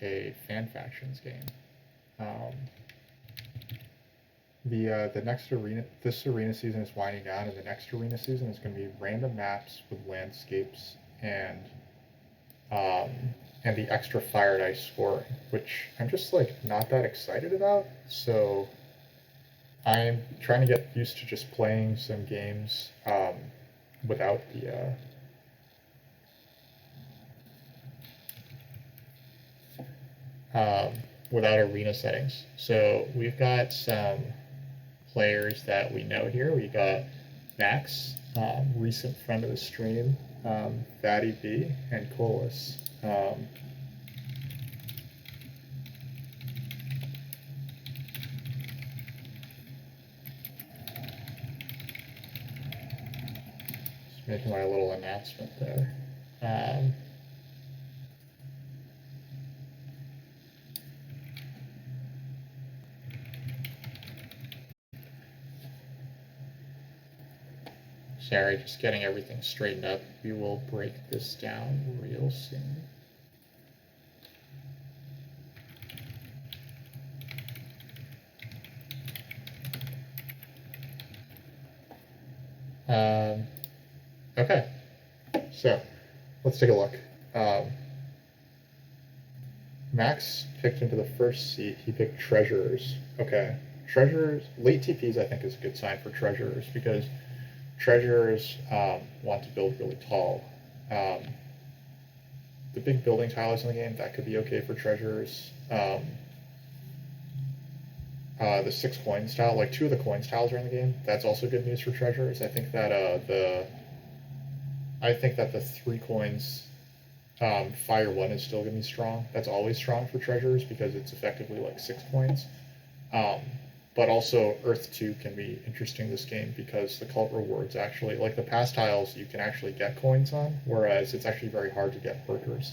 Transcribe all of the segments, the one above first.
a fan factions game. The next arena, this arena season is winding down, and the next arena season is going to be random maps with landscapes um, and the extra fire and ice scoring, which I'm just like not that excited about. So I'm trying to get used to just playing some games without without arena settings. So we've got some players that we know here. We got Max, recent friend of the stream, Fatty B, and Colas. Just making my little announcement there. Sorry, just getting everything straightened up. We will break this down real soon. Okay, so let's take a look. Max picked into the first seat. He picked Treasurers. Okay, Treasurers, late TPs I think is a good sign for Treasurers because Treasurers want to build really tall. The big building tiles in the game, that could be okay for Treasurers. The 6 coins tile, like 2 of the coins tiles are in the game. That's also good news for Treasurers. I think that the 3 coins Fire 1 is still going to be strong. That's always strong for Treasurers because it's effectively like 6 coins. But also Earth 2 can be interesting this game because the cult rewards actually, like the past tiles, you can actually get coins on, whereas it's actually very hard to get workers.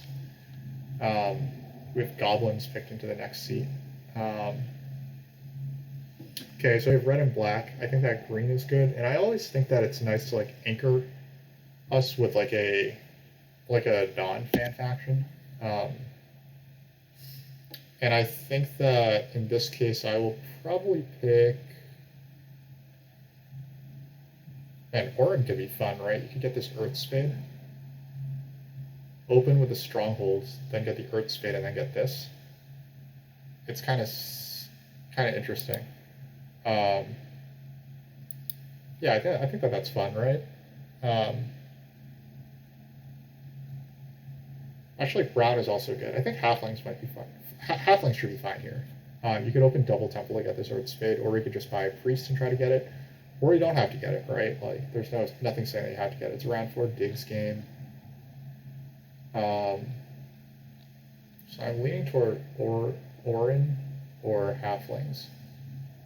We have goblins picked into the next seat. Okay, so we have red and black. I think that green is good, and I always think that it's nice to like anchor us with like a non-fan faction. And I think that in this case, I will probably pick. Man, auren could be fun, right? You could get this Earth Spade. Open with the strongholds, then get the Earth Spade, and then get this. It's kind of interesting. Yeah, I think that's fun, right? Actually, brown is also good. I think halflings might be fun. Halflings should be fine here. You could open double temple to get this Earth Spade, or you could just buy a priest and try to get it, or you don't have to get it, right? Like, there's nothing saying that you have to get it. It's a round 4 digs game. So I'm leaning toward auren or halflings.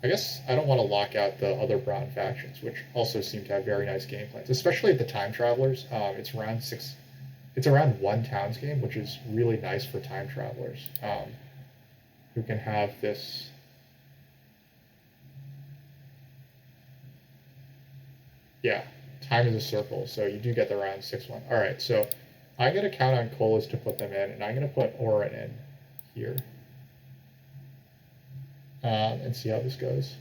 I guess I don't want to lock out the other brown factions, which also seem to have very nice game plans, especially the time travelers. It's round 6. It's a round 1 towns game, which is really nice for time travelers who can have this. Yeah, time is a circle, so you do get the round 6 one. All right, so I'm going to count on Colas to put them in, and I'm going to put auren in here and see how this goes.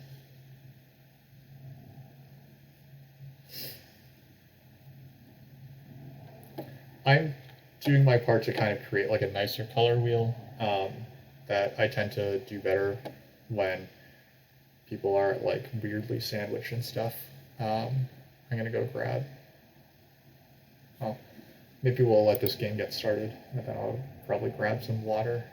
I'm doing my part to kind of create like a nicer color wheel that I tend to do better when people are like weirdly sandwiched and stuff. I'm gonna go grab. Oh, maybe we'll let this game get started, and then I'll probably grab some water.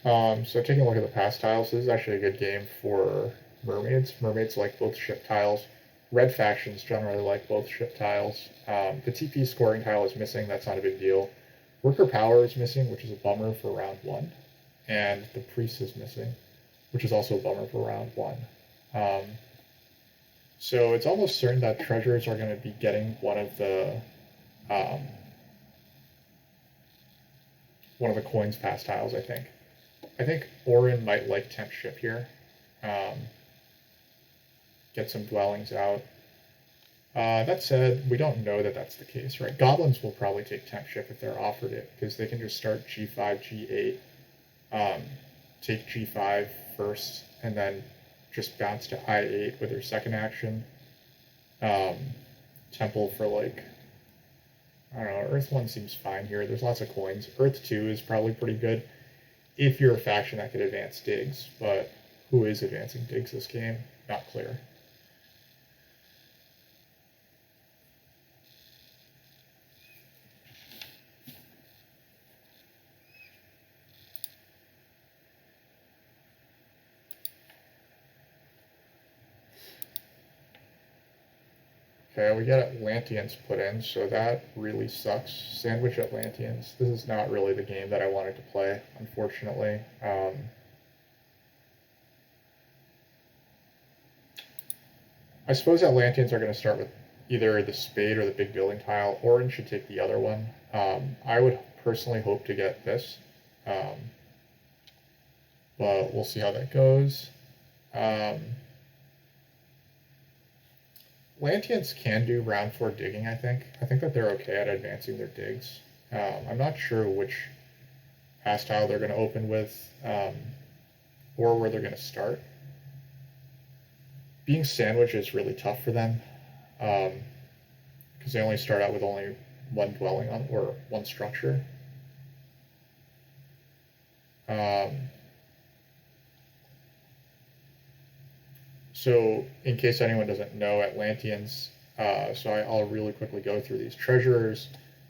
So taking a look at the past tiles, this is actually a good game for mermaids. Mermaids like both ship tiles. Red factions generally like both ship tiles. The TP scoring tile is missing. That's not a big deal. Worker power is missing, which is a bummer for round 1. And the priest is missing, which is also a bummer for round 1. So it's almost certain that treasures are going to be getting one of the coins past tiles, I think. I think Auren might like temp ship here. Get some dwellings out. That said, we don't know that that's the case, right? Goblins will probably take temp ship if they're offered it, because they can just start G5, G8, take G5 first, and then just bounce to I8 with their second action. Temple for like, I don't know, Earth 1 seems fine here. There's lots of coins. Earth 2 is probably pretty good if you're a faction that could advance digs, but who is advancing digs this game? Not clear. Okay, we get Atlanteans put in, so that really sucks. Sandwich Atlanteans. This is not really the game that I wanted to play, unfortunately. I suppose Atlanteans are going to start with either the spade or the big building tile. Auren should take the other one. I would personally hope to get this, but we'll see how that goes. Atlanteans can do round 4 digging, I think. I think that they're okay at advancing their digs. I'm not sure which pass tile they're going to open with, or where they're going to start. Being sandwiched is really tough for them, because they only start out with only one dwelling on, or one structure. So, in case anyone doesn't know, Atlanteans, I'll really quickly go through these. Treasurers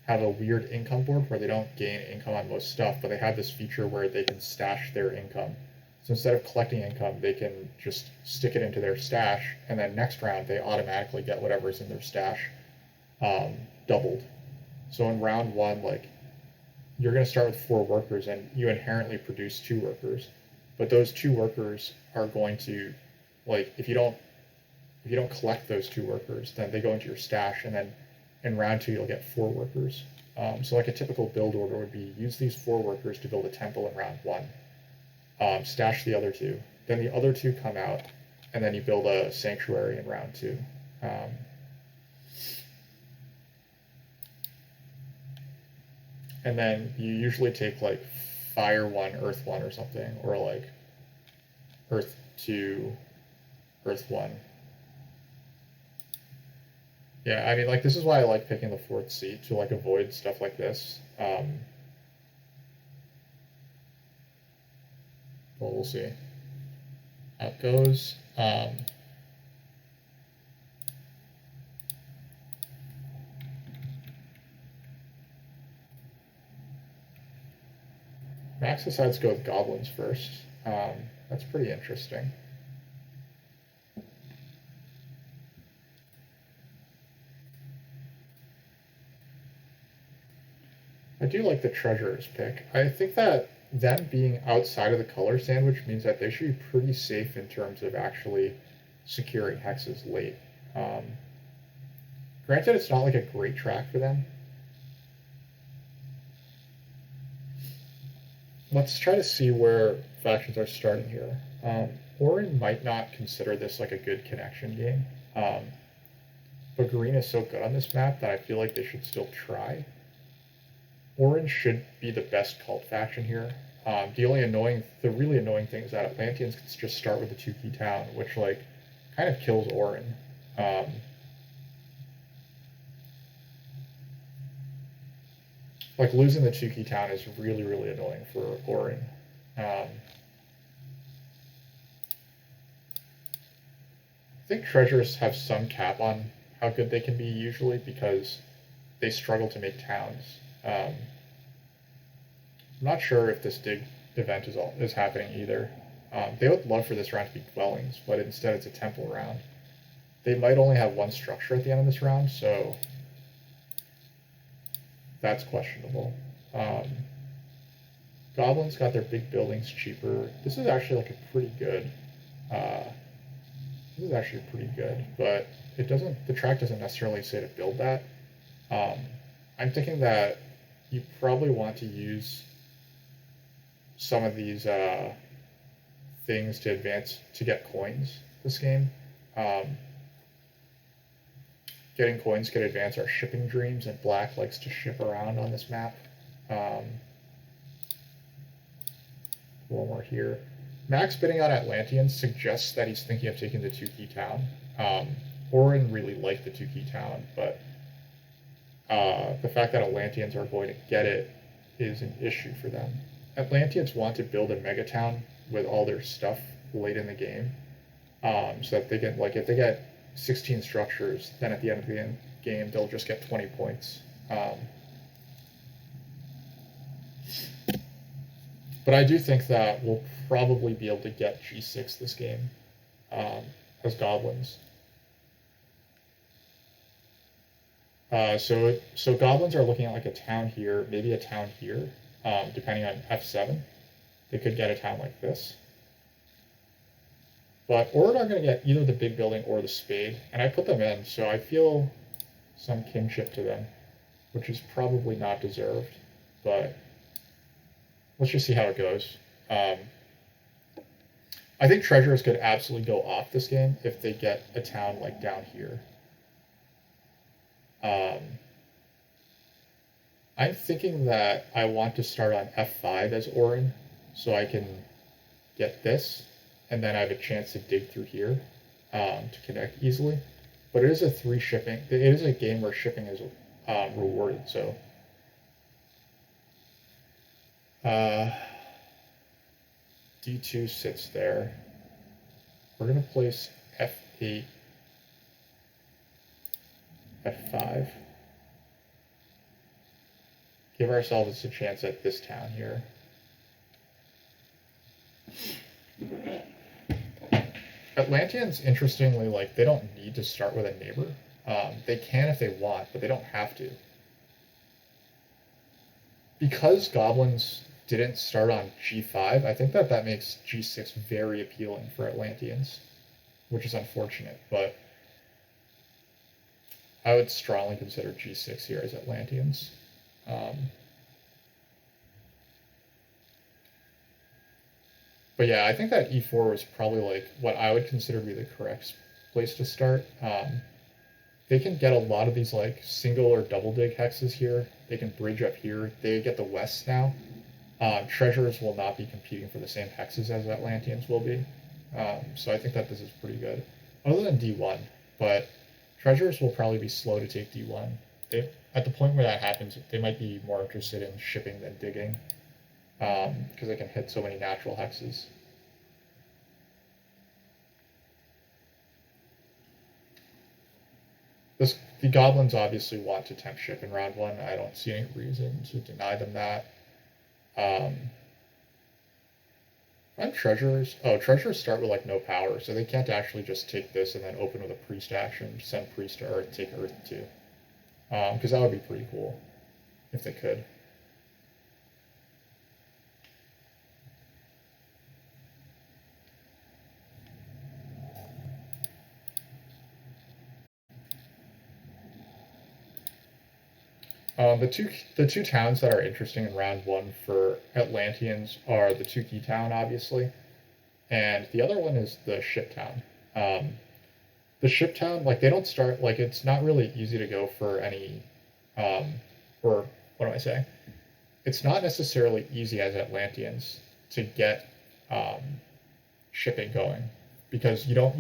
have a weird income board where they don't gain income on most stuff, but they have this feature where they can stash their income. So instead of collecting income, they can just stick it into their stash, and then next round they automatically get whatever's in their stash doubled. So in round 1, like, you're going to start with 4 workers, and you inherently produce 2 workers, but those 2 workers are going to, like, if you don't collect those 2 workers, then they go into your stash, and then in round 2 you'll get 4 workers. So like a typical build order would be use these 4 workers to build a temple in round 1, stash the other 2, then the other 2 come out, and then you build a sanctuary in round 2. And then you usually take like fire 1, earth 1 or something, or like earth 2, earth 1. Yeah, I mean, like, this is why I like picking the 4th seat, to like avoid stuff like this. Well, we'll see how it goes. Max decides to go with goblins first. That's pretty interesting. I do like the treasurer's pick. I think that them being outside of the color sandwich means that they should be pretty safe in terms of actually securing hexes late. Granted, it's not like a great track for them. Let's try to see where factions are starting here. Auren might not consider this like a good connection game, but green is so good on this map that I feel like they should still try. Auren should be the best cult faction here. The really annoying thing is that Atlanteans can just start with the 2-key town, which like kind of kills Auren. Like, losing the 2-key town is really, really annoying for Auren. I think treasures have some cap on how good they can be usually, because they struggle to make towns. I'm not sure if this event is happening either. They would love for this round to be dwellings, but instead it's a temple round. They might only have one structure at the end of this round, so that's questionable. Goblins got their big buildings cheaper. This is actually like a pretty good. This is actually pretty good, but it doesn't. The track doesn't necessarily say to build that. I'm thinking that you probably want to use some of these things to advance to get coins this game. Getting coins could advance our shipping dreams, and black likes to ship around on this map. One more here. Max bidding on Atlanteans suggests that he's thinking of taking the 2-key town. Auren really liked the 2-key town, but the fact that Atlanteans are going to get it is an issue for them. Atlanteans want to build a mega town with all their stuff late in the game, so that they can, like, if they get 16 structures, then at the end of the game they'll just get 20 points. But I do think that we'll probably be able to get G6 this game as goblins. So goblins are looking at like a town here, maybe a town here, depending on F7. They could get a town like this. But auren are going to get either the big building or the spade, and I put them in, so I feel some kinship to them, which is probably not deserved, but let's just see how it goes. I think treasures could absolutely go off this game if they get a town like down here. I'm thinking that I want to start on F5 as auren, so I can get this, and then I have a chance to dig through here to connect easily. But it is a 3 shipping. It is a game where shipping is rewarded, so D2 sits there. We're going to place F8, F5. Give ourselves a chance at this town here. Atlanteans, interestingly, like, they don't need to start with a neighbor. They can if they want, but they don't have to. Because goblins didn't start on G5, I think that makes G6 very appealing for Atlanteans, which is unfortunate, but I would strongly consider G6 here as Atlanteans. But yeah, I think that E4 was probably like what I would consider to be the correct place to start. They can get a lot of these like single or double dig hexes here. They can bridge up here. They get the west now. Treasures will not be competing for the same hexes as Atlanteans will be. So I think that this is pretty good. Other than D1, but treasures will probably be slow to take D1. At the point where that happens, they might be more interested in shipping than digging, because they can hit so many natural hexes. The goblins obviously want to tempt ship in round 1. I don't see any reason to deny them that. And treasures. Oh, treasures start with like no power, so they can't actually just take this and then open with a priest action, send priest to earth, take earth too. Because that would be pretty cool if they could. The two towns that are interesting in round 1 for Atlanteans are the 2-key town, obviously, and the other one is the ship town. The ship town, like, they don't start, like, it's not really easy to go for any, or what do I say? It's not necessarily easy as Atlanteans to get shipping going, because you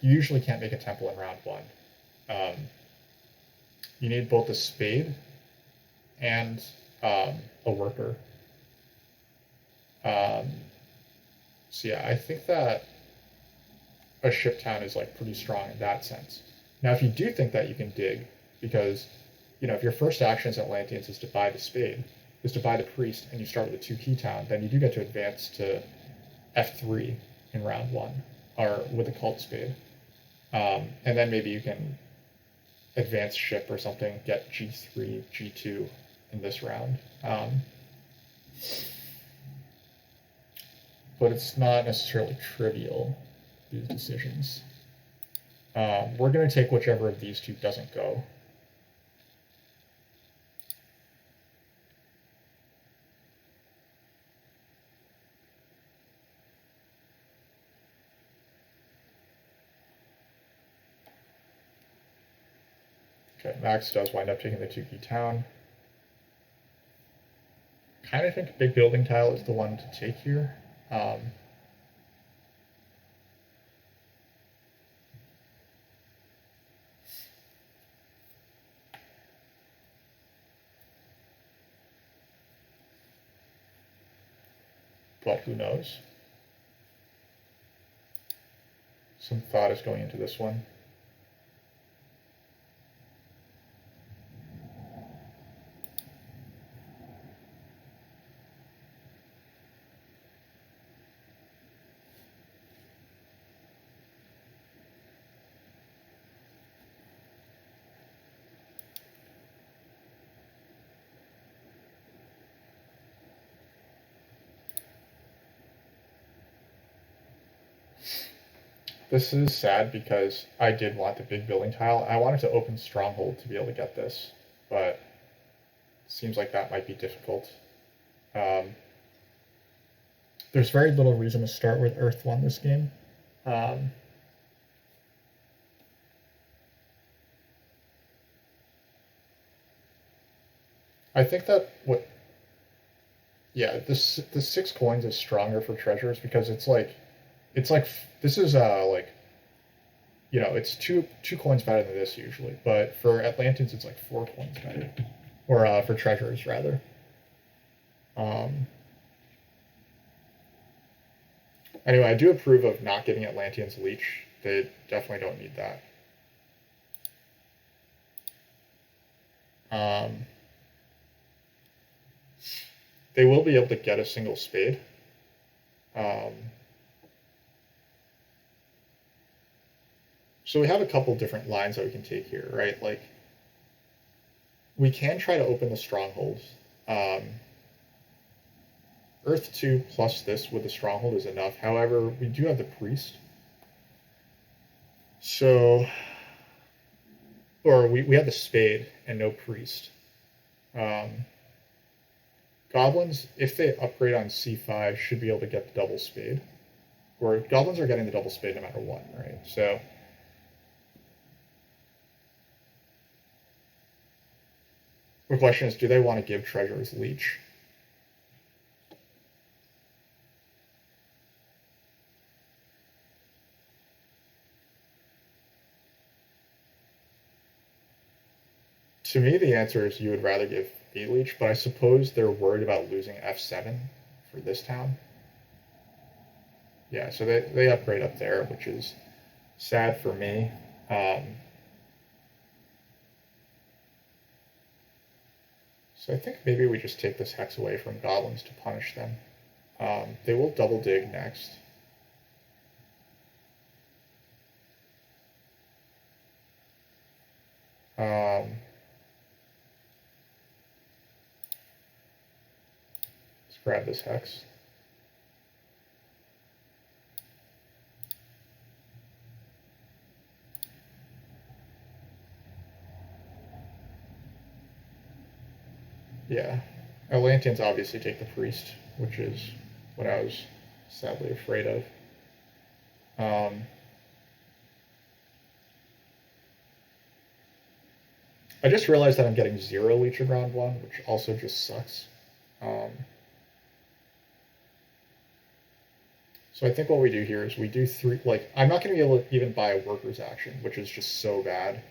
usually can't make a temple in round 1. You need both a spade and a worker. So yeah, I think that a ship town is like pretty strong in that sense. Now, if you do think that you can dig, because if your first action as Atlanteans is to buy the spade, is to buy the priest and you start with a 2 key town, then you do get to advance to F3 in round 1, or with a cult spade. And then maybe you can advance ship or something, get G3, G2 in this round. But it's not necessarily trivial, these decisions. We're going to take whichever of these two doesn't go. Okay, Max does wind up taking the 2 key town. Kind of think big building tile is the one to take here. But who knows? Some thought is going into this one. This is sad because I did want the big building tile. I wanted to open Stronghold to be able to get this, but it seems like that might be difficult. There's very little reason to start with Earth 1 this game. I think that the 6 coins is stronger for treasures because it's like this is like, you know, it's two coins better than this usually, but for Atlanteans it's like 4 coins better, or for treasures rather. Anyway, I do approve of not giving Atlanteans leech. They definitely don't need that. They will be able to get a single spade. So we have a couple different lines that we can take here, right? Like, we can try to open the strongholds. Earth 2 plus this with the stronghold is enough. However, we do have the priest. So, or we have the spade and no priest. Goblins, if they upgrade on C5, should be able to get the double spade. Or goblins are getting the double spade no matter what, right? So the question is, do they want to give treasures leech? To me, the answer is you would rather give B leech, but I suppose they're worried about losing F7 for this town. Yeah, so they upgrade up there, which is sad for me. So I think maybe we just take this hex away from goblins to punish them. They will double dig next. Let's grab this hex. Yeah, Atlanteans obviously take the priest, which is what I was sadly afraid of. I just realized that I'm getting 0 leech in round 1, which also just sucks. So I think what we do here is we do 3, like, I'm not going to be able to even buy a worker's action, which is just so bad.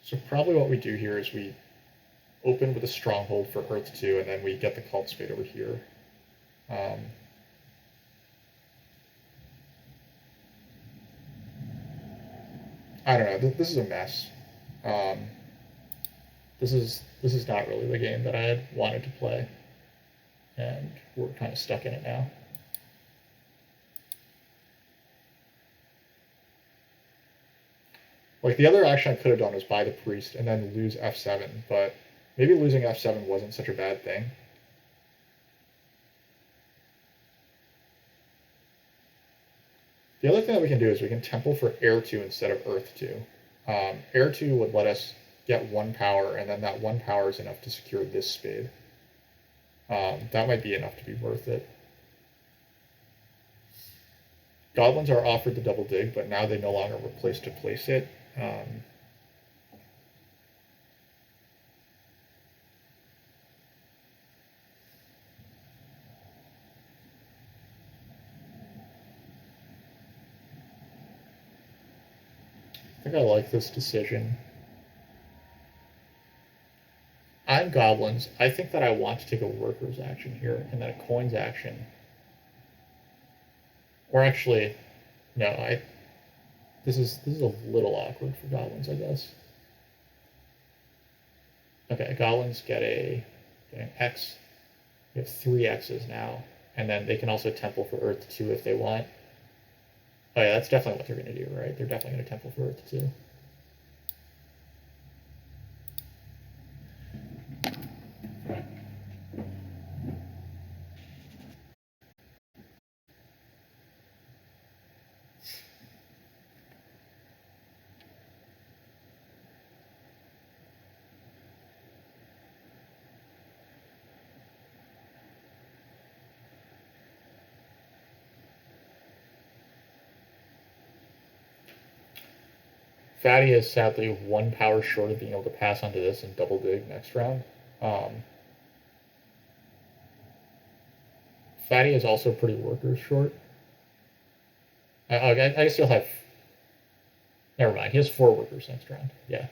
So probably what we do here is we open with a stronghold for Earth 2, and then we get the cult spade over here. I don't know, this is a mess. this is not really the game that I had wanted to play, and we're kind of stuck in it now. Like, the other action I could have done was buy the priest and then lose f7, but maybe losing f7 wasn't such a bad thing. The other thing that we can do is we can temple for air 2 instead of earth 2. Air 2 would let us get 1 power, and then that 1 power is enough to secure this spade. That might be enough to be worth it. Goblins are offered the double dig, but now they no longer replace to place it. I think I like this decision. I'm goblins. I think that I want to take a workers action here and then a coins action. Or actually, no, this is a little awkward for goblins, I guess. Okay, goblins get an X. We have 3 X's now, and then they can also temple for Earth 2 if they want. Oh yeah, that's definitely what they're going to do, right? They're definitely going to temple for Earth 2. Fatty is sadly 1 power short of being able to pass onto this and double dig next round. Fatty is also pretty workers short. I guess he'll have... Never mind, he has 4 workers next round. Yeah.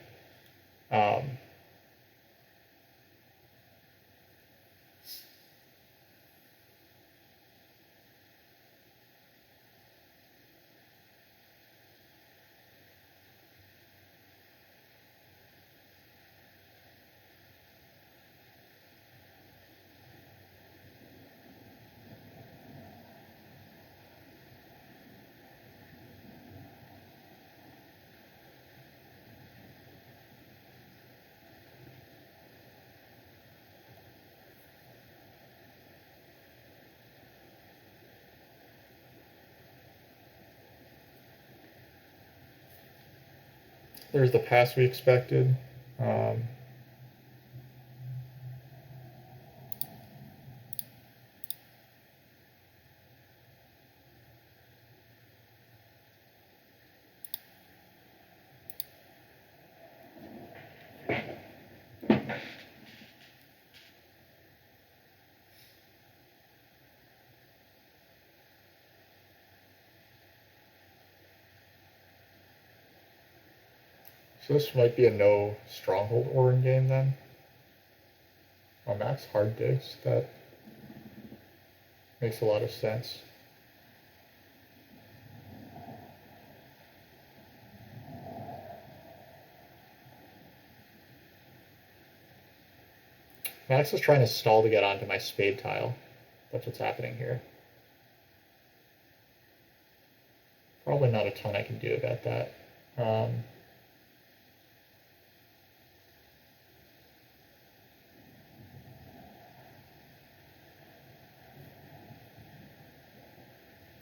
There's the pass we expected. So this might be a no stronghold auren game then. Oh, max hard digs. That makes a lot of sense. Max is trying to stall to get onto my spade tile. That's what's happening here. Probably not a ton I can do about that.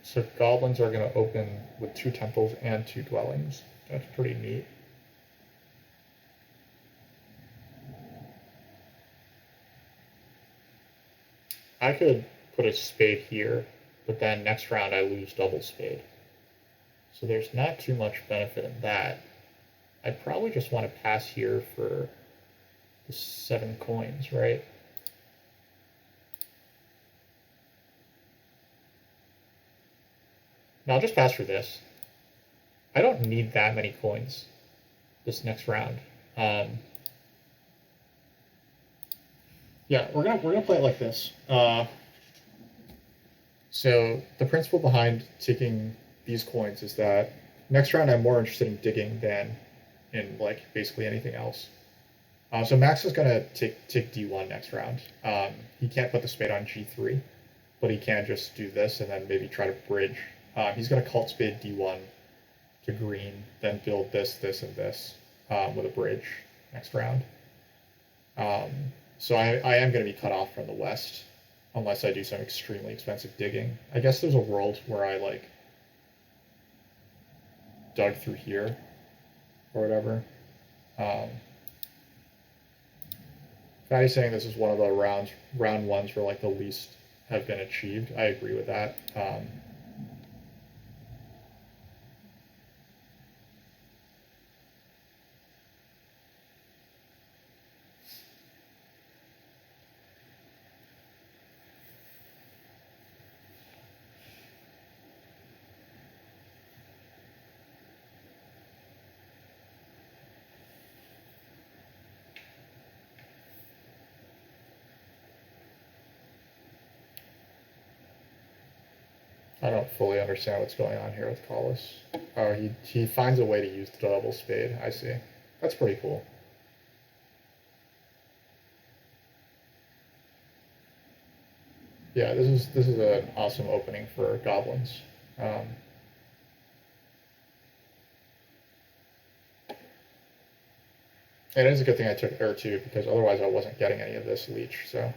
So goblins are going to open with 2 temples and 2 dwellings. That's pretty neat. I could put a spade here, but then next round I lose double spade. So there's not too much benefit in that. I'd probably just want to pass here for the 7 coins, right? No, I'll just pass for this. I don't need that many coins this next round. Yeah, we're gonna play it like this. So the principle behind taking these coins is that next round I'm more interested in digging than in like basically anything else. So Max is gonna take D1 next round. He can't put the spade on G3, but he can just do this and then maybe try to bridge. He's gonna cult spade D1 to green, then build this, this, and this with a bridge next round. So I am going to be cut off from the west unless I do some extremely expensive digging. I guess there's a world where I like dug through here or whatever. Fatty's saying this is one of the round ones where like the least have been achieved. I agree with that. I don't fully understand what's going on here with Collis. Oh, he finds a way to use the double spade. I see. That's pretty cool. Yeah, this is an awesome opening for goblins. And it is a good thing I took Air 2 because otherwise I wasn't getting any of this leech, so.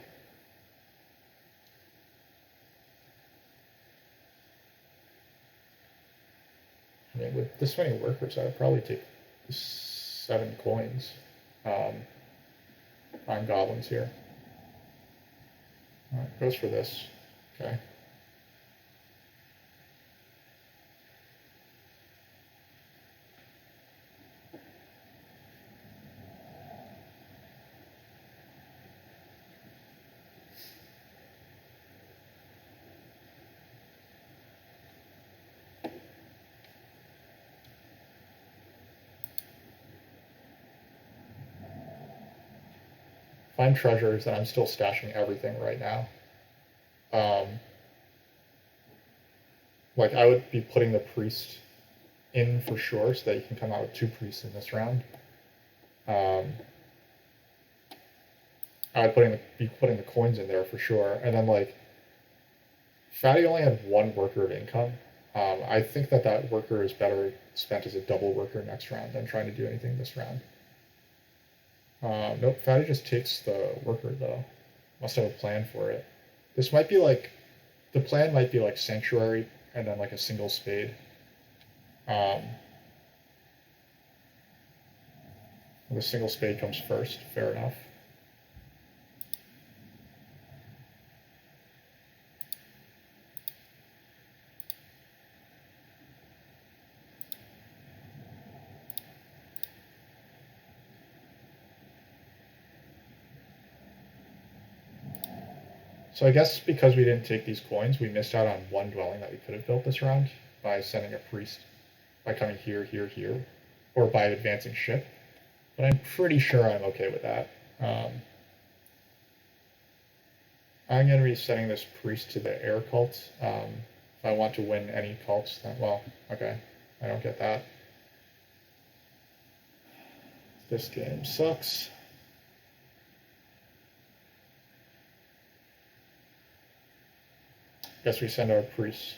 I mean, with this many workers, I would probably take 7 coins on goblins here. All right, goes for this. Okay. Find treasures, and I'm still stashing everything right now. Like I would be putting the priest in for sure, so that you can come out with 2 priests in this round. I would be putting the coins in there for sure, and then like Fatty only had 1 worker of income. I think that worker is better spent as a double worker next round than trying to do anything this round. Nope, Fatty just takes the worker though. Must have a plan for it. This might be like, the plan might be like Sanctuary and then like a single spade. The single spade comes first, fair enough. So I guess because we didn't take these coins, we missed out on 1 dwelling that we could have built this round by sending a priest, by coming here, here, here, or by advancing ship. But I'm pretty sure I'm okay with that. I'm going to be setting this priest to the air cult. If I want to win any cults, then, well, okay, I don't get that. This game sucks. Guess we send our priest.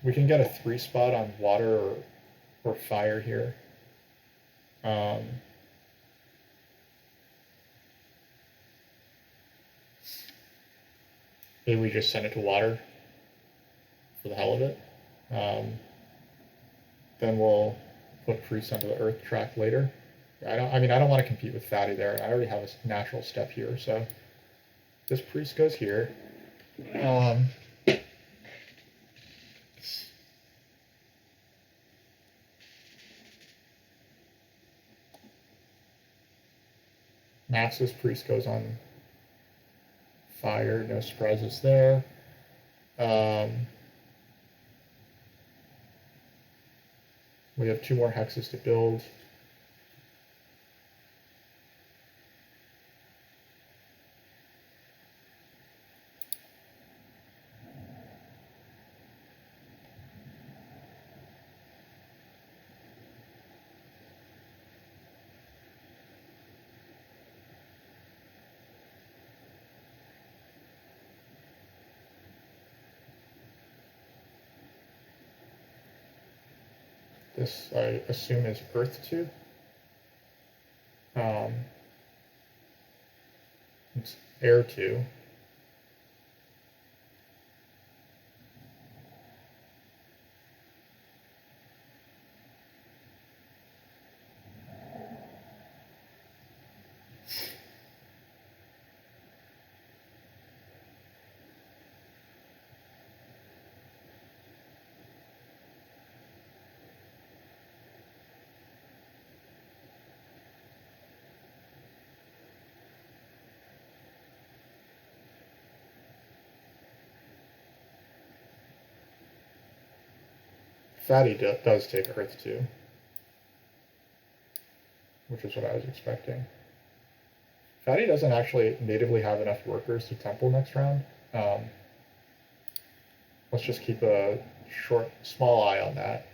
We can get a 3 spot on water or fire here. Maybe we just send it to water for the hell of it. Then we'll put priest onto the earth track later. I don't want to compete with Fatty there. I already have a natural step here, so this priest goes here. Max's priest goes on fire, no surprises there. We have 2 more hexes to build. This, I assume, is Earth 2. It's Air 2. Fatty does take Earth 2, which is what I was expecting. Fatty doesn't actually natively have enough workers to temple next round. Let's just keep a small eye on that.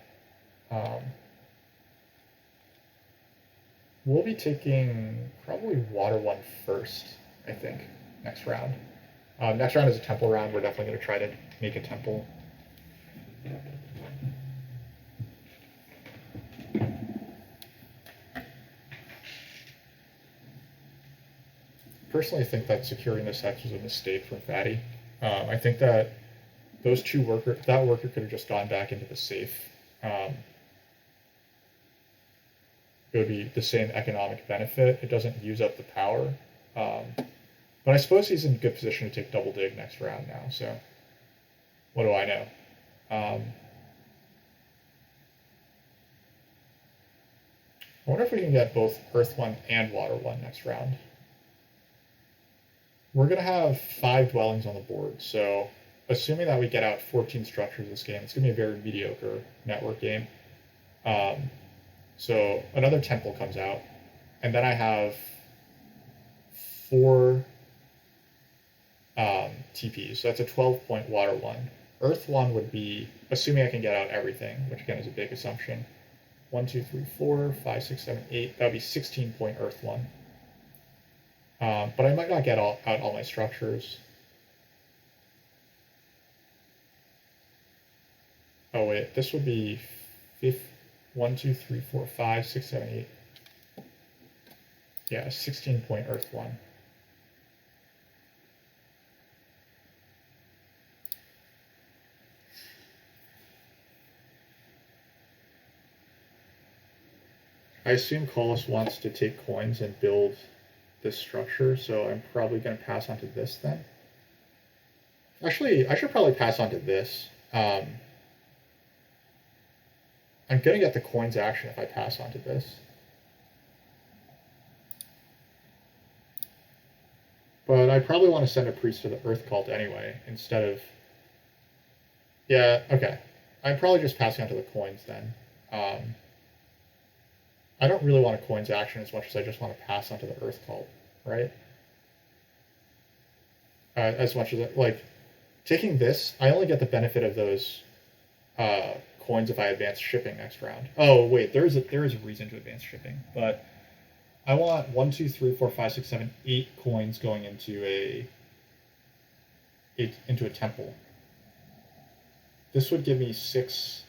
We'll be taking probably Water 1 first, I think, next round. Next round is a temple round. We're definitely going to try to make a temple. Personally, I think that securing this hex was a mistake from Fatty. I think that those two that worker could have just gone back into the safe. It would be the same economic benefit. It doesn't use up the power. But I suppose he's in a good position to take double dig next round now, so what do I know? I wonder if we can get both Earth 1 and Water 1 next round. We're going to have 5 dwellings on the board, so assuming that we get out 14 structures this game, it's going to be a very mediocre network game. So another temple comes out, and then I have 4 TPs, so that's a 12-point Water 1. Earth 1 would be, assuming I can get out everything, which again is a big assumption, 1, 2, 3, 4, 5, 6, 7, 8, that would be 16-point Earth 1. But I might not get out all my structures. Oh wait, this would be 1, 2, 3, 4, 5, 6, 7, 8. Yeah, 16-point Earth 1. I assume Collis wants to take coins and build this structure, so I'm probably going to pass on to this then. Actually, I should probably pass on to this. I'm going to get the coins action if I pass on to this. But I probably want to send a priest to the Earth Cult anyway, instead of... Yeah, okay. I'm probably just passing on to the coins then. I don't really want a coins action as much as I just want to pass on to the Earth Cult, right? As much as, like, taking this, I only get the benefit of those coins if I advance shipping next round. Oh, wait, there is a reason to advance shipping, but I want 1, 2, 3, 4, 5, 6, 7, 8 coins going into a temple. This would give me 6.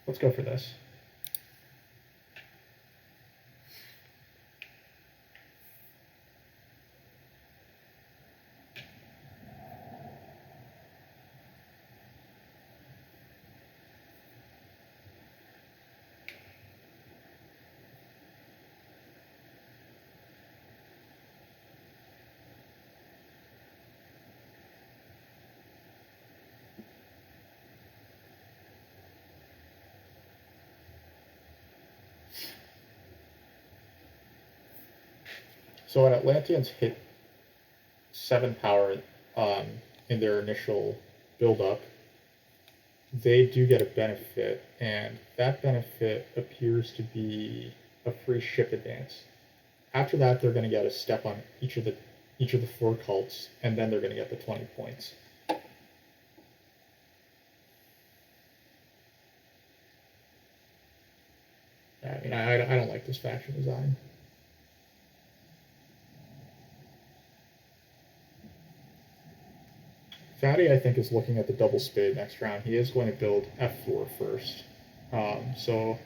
Let's go for this. So when Atlanteans hit 7 power in their initial build-up, they do get a benefit, and that benefit appears to be a free ship advance. After that, they're going to get a step on each of the 4 cults, and then they're going to get the 20 points. I mean, I don't like this faction design. Fatty, I think, is looking at the double spade next round. He is going to build F4 first. So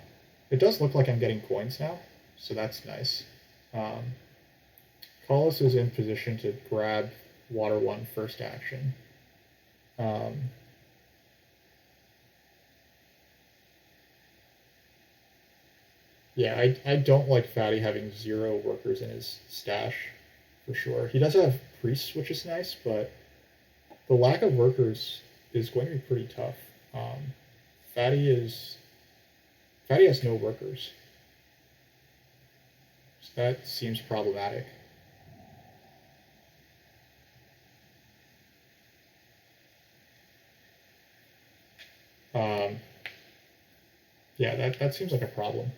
it does look like I'm getting coins now, so that's nice. Collis is in position to grab water 1 first action. Yeah, I don't like Fatty having 0 workers in his stash, for sure. He does have priests, which is nice, but the lack of workers is going to be pretty tough. Fatty has no workers. So that seems problematic. Yeah, that seems like a problem.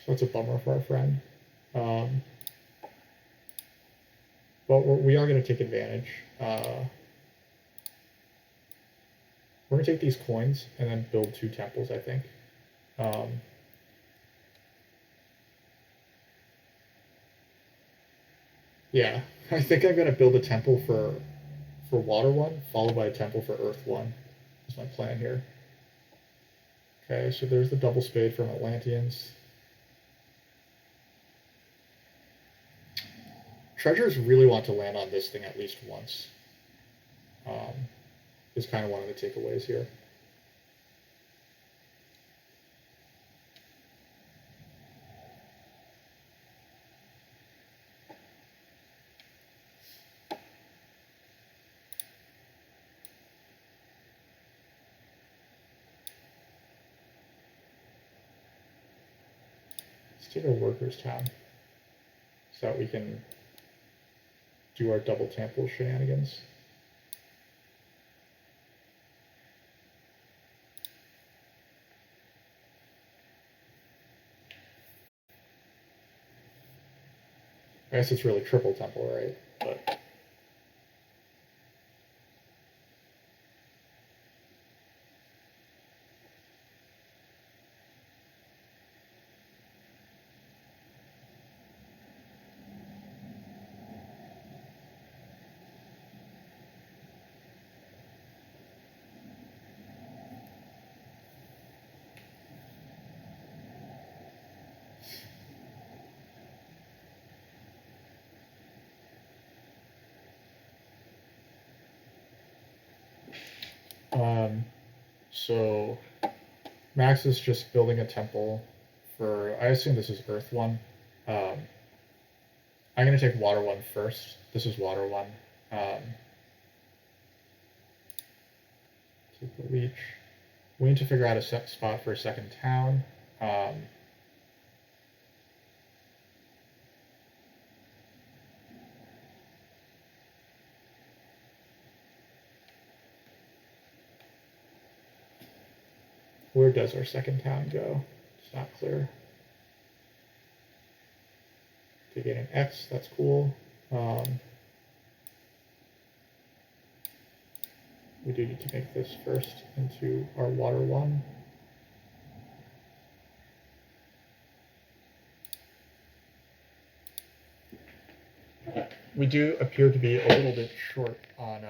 So it's a bummer for our friend. But we are going to take advantage. We're going to take these coins and then build 2 temples, I think. Yeah, I think I'm going to build a temple for water 1, followed by a temple for earth 1. That's my plan here. Okay, so there's the double spade from Atlanteans. Treasures really want to land on this thing at least once. Is kind of one of the takeaways here. Let's take a workers town so that we can do our double temple shenanigans. I guess it's really triple temple, right? But so Max is just building a temple for, I assume this is Earth 1. I'm going to take Water 1 first. This is Water 1. Take the leech. We need to figure out a set spot for a second town. Where does our second town go? It's not clear. To get an X, that's cool. We do need to make this first into our water 1. We do appear to be a little bit short on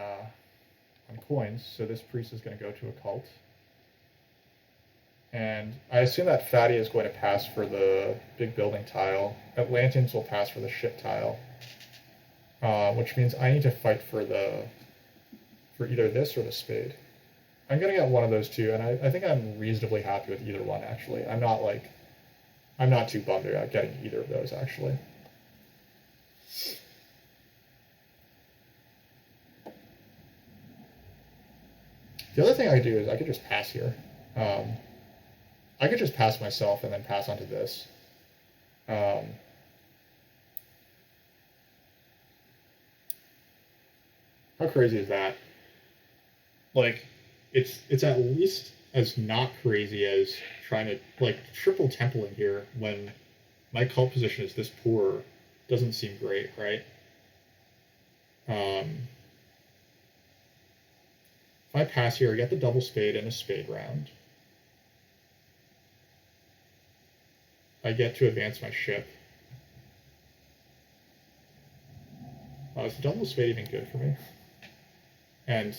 coins, so this priest is going to go to a cult. And I assume that Fatty is going to pass for the big building tile. Atlanteans will pass for the ship tile, which means I need to fight for either this or the spade. I'm going to get one of those two, and I think I'm reasonably happy with either one, actually. I'm not too bummed about getting either of those, actually. The other thing I could do is I could just pass here. I could just pass myself and then pass onto this. How crazy is that? Like, it's at least as not crazy as trying to, like, triple temple in here when my cult position is this poor. Doesn't seem great, right? If I pass here, I get the double spade and a spade round. I get to advance my ship. Is the double spade even good for me? And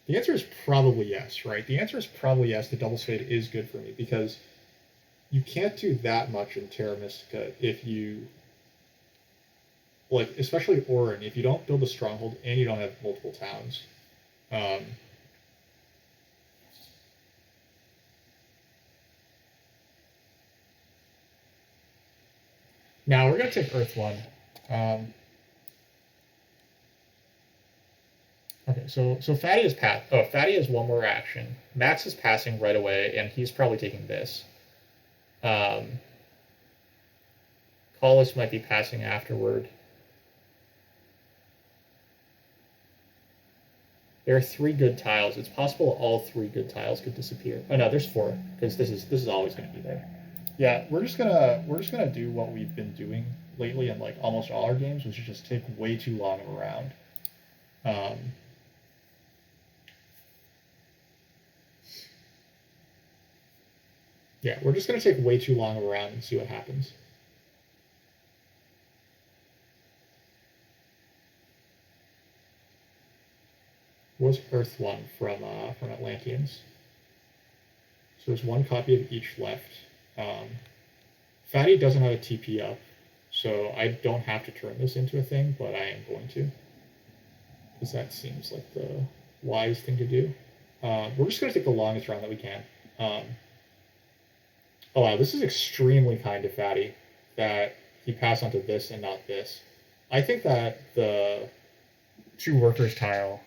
the answer is probably yes, right? The answer is probably yes. The double spade is good for me because you can't do that much in Terra Mystica if you, like, especially Auren, if you don't build a stronghold and you don't have multiple towns. Now we're going to take Earth 1. Okay, so Fatty is Fatty has one more action. Max is passing right away, and he's probably taking this. Collis might be passing afterward. There are 3 good tiles. It's possible all 3 good tiles could disappear. Oh no, there's 4 because this is always going to be there. Yeah, we're just gonna do what we've been doing lately in like almost all our games, which is just take way too long of a round. Yeah, we're just gonna take way too long of a round and see what happens. Was Earth 1 from Atlanteans. So there's 1 copy of each left. Fatty doesn't have a TP up, so I don't have to turn this into a thing, but I am going to. Because that seems like the wise thing to do. We're just going to take the longest round that we can. Oh wow, this is extremely kind of Fatty that he passed onto this and not this. I think that the 2 workers tile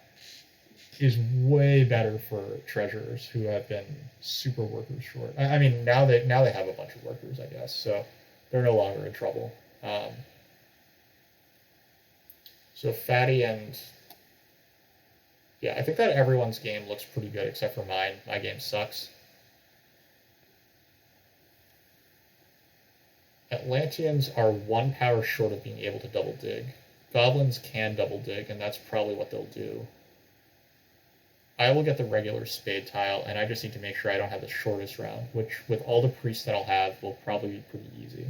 is way better for treasurers who have been super workers short. I mean, now they have a bunch of workers, I guess, so they're no longer in trouble. So Fatty and yeah, I think that everyone's game looks pretty good except for mine. My game sucks. Atlanteans are 1 power short of being able to double dig. Goblins can double dig, and that's probably what they'll do. I will get the regular spade tile, and I just need to make sure I don't have the shortest round, which with all the priests that I'll have will probably be pretty easy.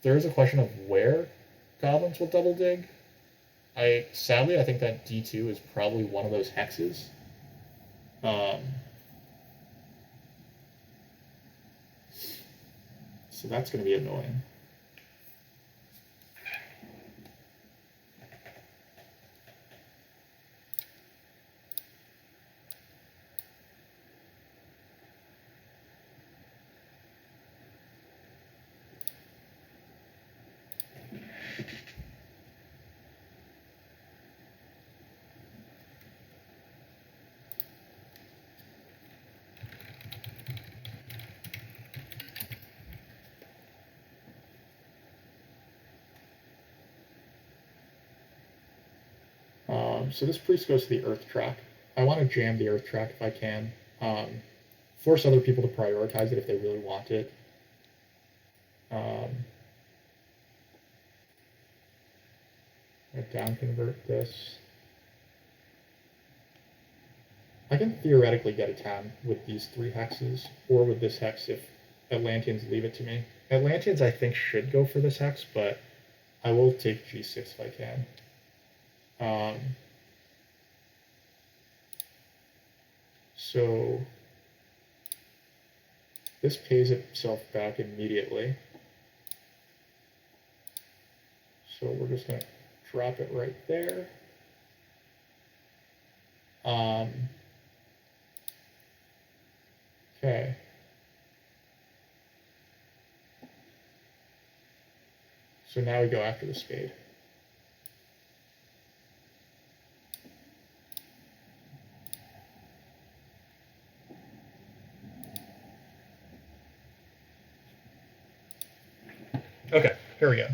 There is a question of where goblins will double dig. Sadly, I think that D2 is probably one of those hexes. So that's going to be annoying. So this priest goes to the earth track. I want to jam the earth track if I can. Force other people to prioritize it if they really want it. I down convert this. I can theoretically get a town with these 3 hexes, or with this hex if Atlanteans leave it to me. Atlanteans I think should go for this hex, but I will take G6 if I can. So this pays itself back immediately. So we're just going to drop it right there. Okay. So now we go after the spade. Okay, here we go.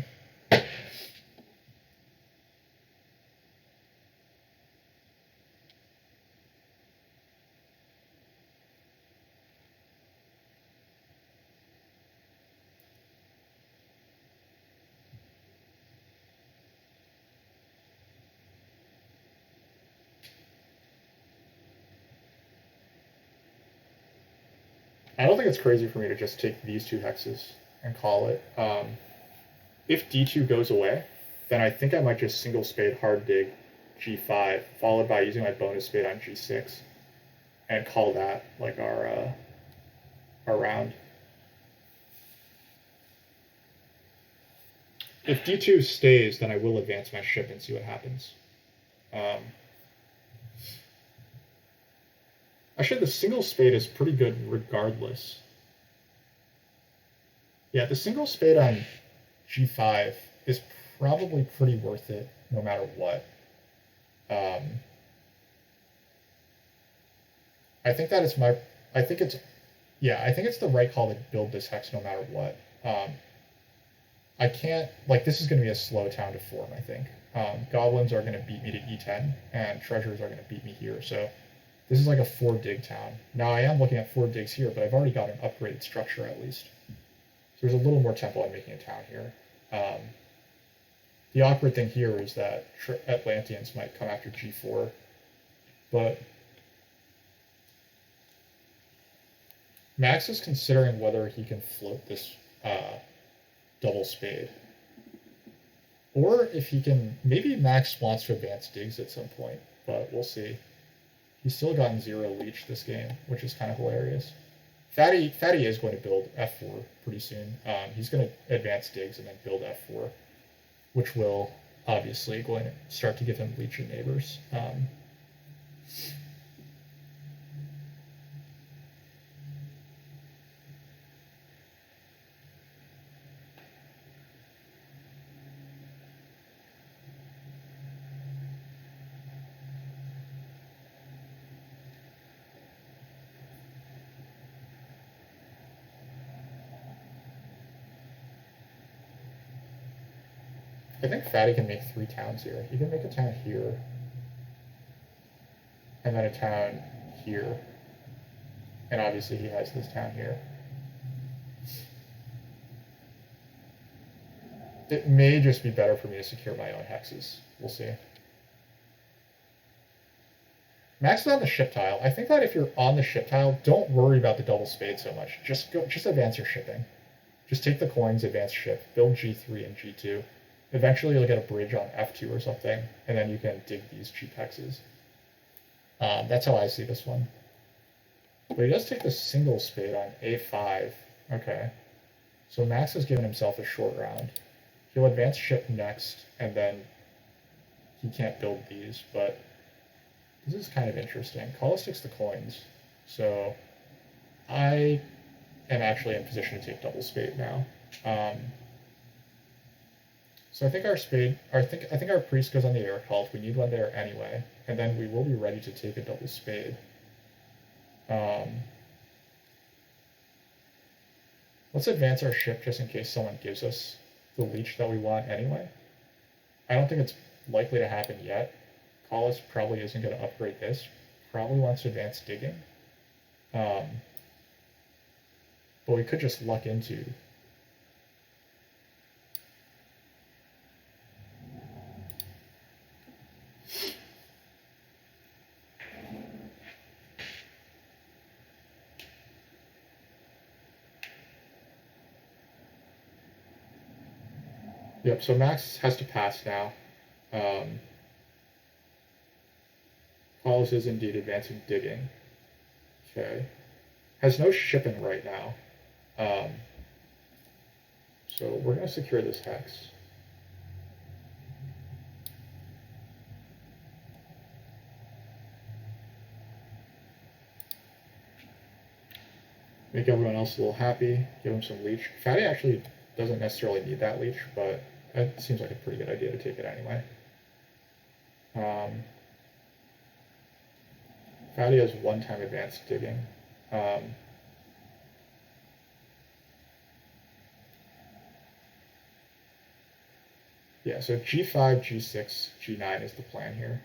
I don't think it's crazy for me to just take these 2 hexes. and call it. If d2 goes away, then I think I might just single spade hard dig g5, followed by using my bonus spade on g6, and call that like our round. If d2 stays, then I will advance my ship and see what happens. Actually, the single spade is pretty good regardless. Yeah, the single spade on g5 is probably pretty worth it no matter what. I think that is my... I think it's the right call to build this hex no matter what. I can't... Like, this is going to be a slow town to form, I think. Goblins are going to beat me to e10, and treasures are going to beat me here, so this is like a 4-dig town. Now, I am looking at 4 digs here, but I've already got an upgraded structure at least. So there's a little more tempo on making a town here. The awkward thing here is that Atlanteans might come after g4, but Max is considering whether he can float this double spade. Or if he can... Maybe Max wants to advance digs at some point, but we'll see. He's still gotten 0 leech this game, which is kind of hilarious. Fatty is going to build f4 pretty soon. He's going to advance digs and then build f4, which will obviously going to start to give him leech and neighbors. I think Fatty can make 3 towns here. He can make a town here, and then a town here, and obviously he has this town here. It may just be better for me to secure my own hexes. We'll see. Max is on the ship tile. I think that if you're on the ship tile, don't worry about the double spade so much. Just advance your shipping. Just take the coins, advance ship, build G3 and G2. Eventually you'll get a bridge on F2 or something, and then you can dig these cheap hexes. That's how I see this one. But he does take the single spade on A5. Okay. So Max has given himself a short round. He'll advance ship next, and then he can't build these, but this is kind of interesting. Collis takes the coins, so I am actually in position to take double spade now. So I think our spade, I think our priest goes on the air cult. We need one there anyway, and then we will be ready to take a double spade. Let's advance our ship just in case someone gives us the leech that we want anyway. I don't think it's likely to happen yet. Collis probably isn't going to upgrade this. Probably wants to advance digging. But we could just luck into... Yep, so Max has to pass now. Collis is indeed advancing digging. Okay. Has no shipping right now. So we're going to secure this hex. Make everyone else a little happy. Give him some leech. Fatty actually doesn't necessarily need that leech, but it seems like a pretty good idea to take it anyway. Fatty has 1-time advanced digging. Yeah, so G5, G6, G9 is the plan here.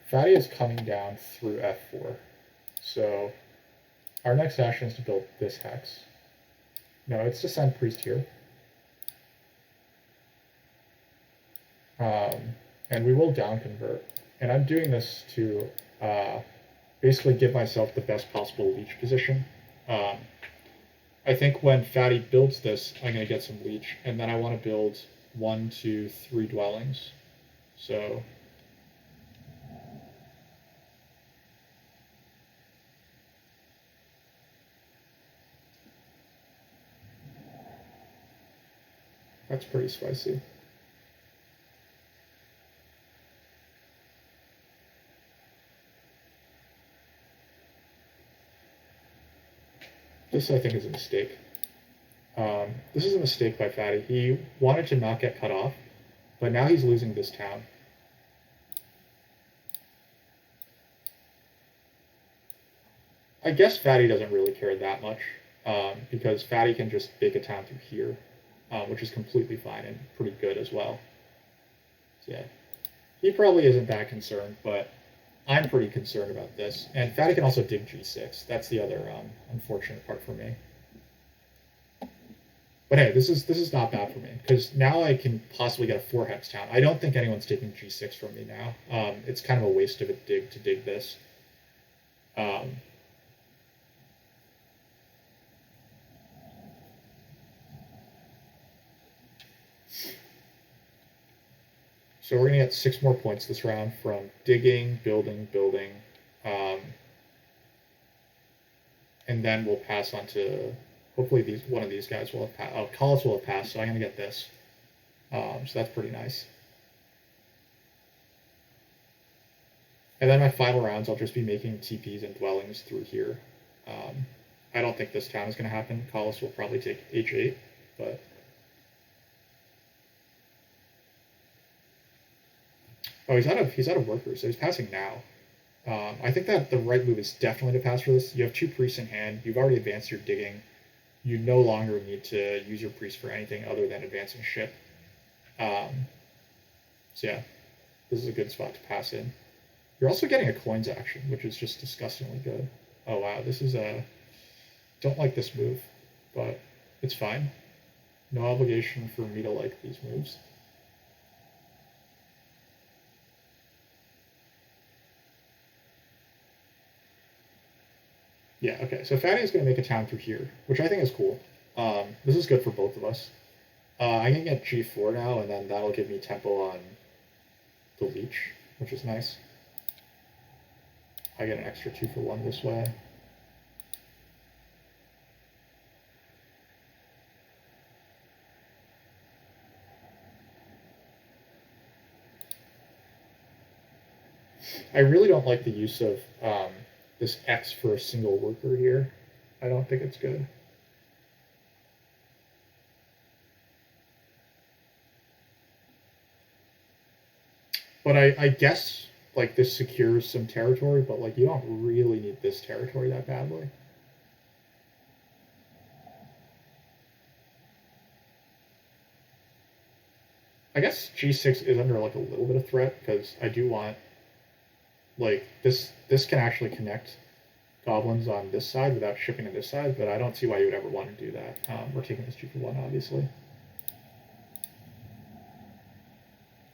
Fatty is coming down through F4. So our next action is to build this hex. No, it's to send priest here. And we will down convert. And I'm doing this to basically give myself the best possible leech position. I think when Fatty builds this, I'm going to get some leech, and then I want to build 1, 2, 3 dwellings. So that's pretty spicy. This, I think, is a mistake. This is a mistake by Fatty. He wanted to not get cut off, but now he's losing this town. I guess Fatty doesn't really care that much, because Fatty can just bake a town through here, which is completely fine and pretty good as well. So yeah, he probably isn't that concerned, but I'm pretty concerned about this. And Fatty can also dig G6. That's the other unfortunate part for me. But hey, this is not bad for me, because now I can possibly get a 4 hex town. I don't think anyone's taking G6 from me now. It's kind of a waste of a dig to dig this. So we're going to get 6 more points this round from digging, building, building. And then we'll pass on to, hopefully one of these guys will have passed. Oh, Collis will have passed, so I'm going to get this. So that's pretty nice. And then my final rounds, I'll just be making TPs and dwellings through here. I don't think this town is going to happen. Collis will probably take H8, but... Oh, he's out of workers, so he's passing now. I think that the right move is definitely to pass for this. You have 2 priests in hand. You've already advanced your digging. You no longer need to use your priest for anything other than advancing ship. So yeah, this is a good spot to pass in. You're also getting a coins action, which is just disgustingly good. Oh wow, this is a... Don't like this move, but it's fine. No obligation for me to like these moves. Yeah, okay, so Fatty is going to make a town through here, which I think is cool. This is good for both of us. I can get G4 now, and then that'll give me tempo on the leech, which is nice. I get an extra 2 for 1 this way. I really don't like the use of this X for a single worker here. I don't think it's good. But I guess like this secures some territory, but like you don't really need this territory that badly. I guess G6 is under like a little bit of threat, because I do want like this can actually connect goblins on this side without shipping to this side, but I don't see why you would ever want to do that. We're taking this 2 for 1, obviously.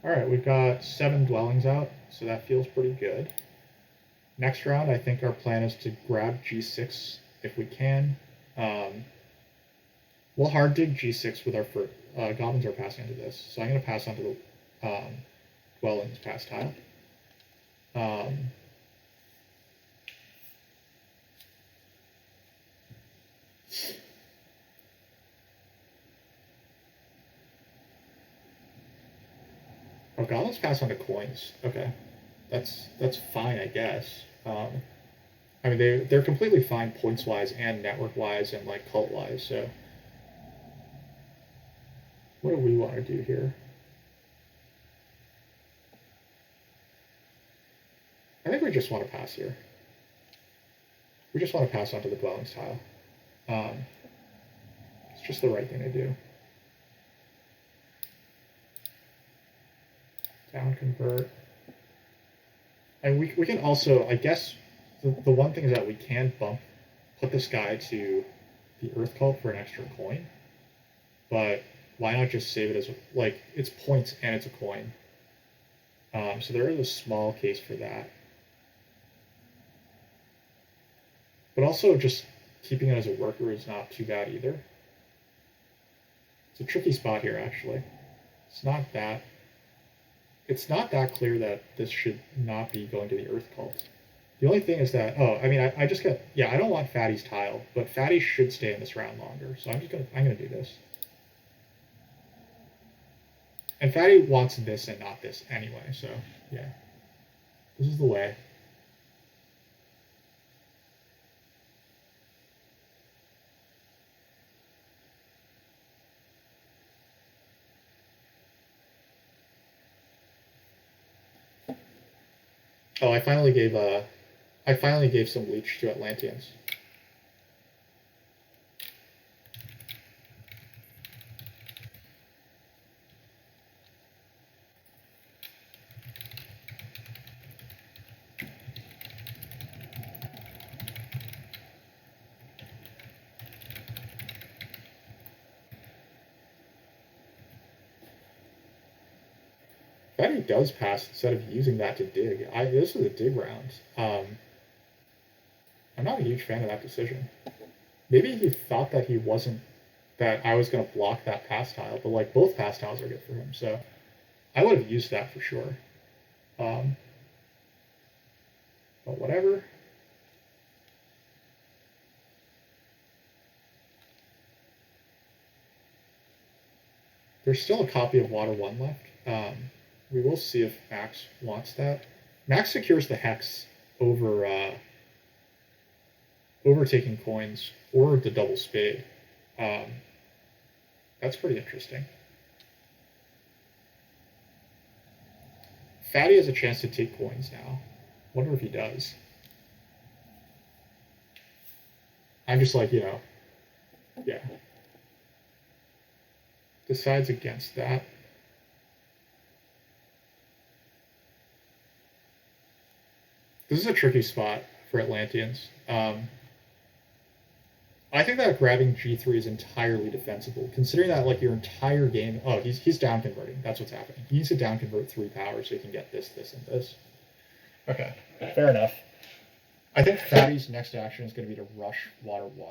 Alright, we've got 7 dwellings out, so that feels pretty good. Next round, I think our plan is to grab G6 if we can. We'll hard dig G6 with our first... goblins are passing into this, so I'm going to pass onto the dwellings pass tile. Oh, goblins pass onto coins. Okay, that's fine, I guess. I mean, they're completely fine points wise and network wise and like cult wise. So, what do we want to do here? I think we just want to pass here. We just want to pass onto the dwellings tile. It's just the right thing to do. Down convert. And we can also, I guess, the one thing is that we can put this guy to the Earth Cult for an extra coin, but why not just save it as, like, it's points and it's a coin. So there is a small case for that. But also just keeping it as a worker is not too bad either. It's a tricky spot here, actually. It's not that clear that this should not be going to the Earth Cult. The only thing is that, I just get, I don't want Fatty's tile, but Fatty should stay in this round longer, so I'm gonna do this. And Fatty wants this and not this anyway, so yeah. This is the way. Oh, I finally gave some leech to Atlanteans. Fatty does pass instead of using that to dig. This was a dig round. I'm not a huge fan of that decision. Maybe he thought that that I was going to block that pass tile, but like both pass tiles are good for him, so I would have used that for sure. But whatever. There's still a copy of Water 1 left. We will see if Max wants that. Max secures the Hex over taking coins or the double spade. That's pretty interesting. Fatty has a chance to take coins now. Wonder if he does. I'm just like, yeah. Decides against that. This is a tricky spot for Atlanteans. I think that grabbing G3 is entirely defensible, considering that like your entire game. Oh, he's down converting. That's what's happening. He needs to down convert 3 power so he can get this, and this. Okay, fair enough. I think Fatty's next action is going to be to rush Water 1.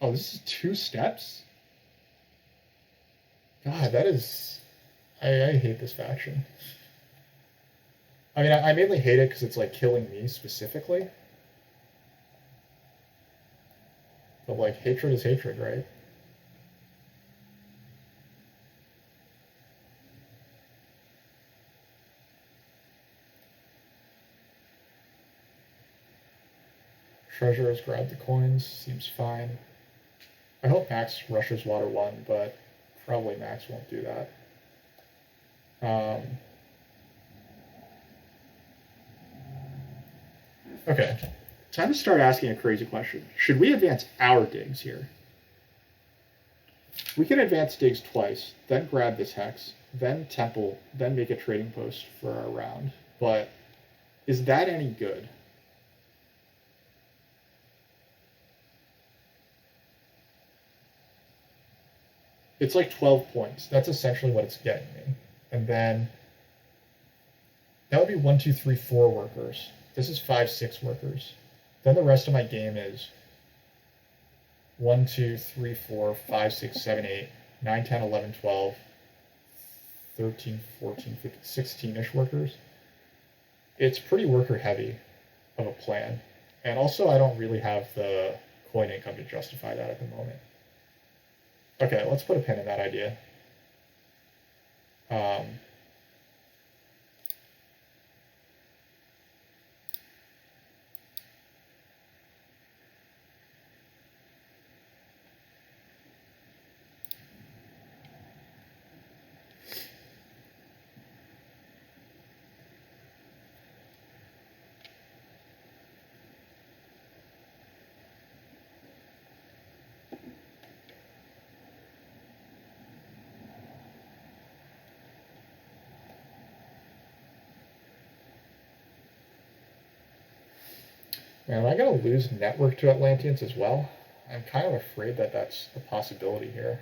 Oh, this is 2 steps? God, that is... I hate this faction. I mean, I mainly hate it because it's like killing me specifically. But like, hatred is hatred, right? Treasure has grabbed the coins, seems fine. I hope Max rushes Water 1, but probably Max won't do that. Okay, time to start asking a crazy question. Should we advance our digs here? We can advance digs twice, then grab this hex, then temple, then make a trading post for our round. But is that any good? It's like 12 points. That's essentially what it's getting me. And then that would be 1, 2, 3, 4 workers. This is 5, 6 workers. Then the rest of my game is 1, 2, 3, 4, 5, 6, 7, 8, 9, 10, 11, 12, 13, 14, 15, 16-ish workers. It's pretty worker heavy of a plan. And also I don't really have the coin income to justify that at the moment. Okay, let's put a pin in that idea. Man, am I going to lose network to Atlanteans as well? I'm kind of afraid that that's a possibility here.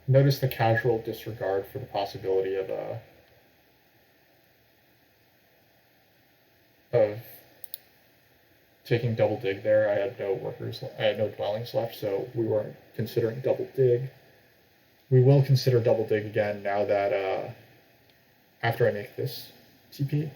Notice the casual disregard for the possibility of taking double dig there. I had no workers, I had no dwellings left, so we weren't considering double dig. We will consider double dig again now that after I make this TP.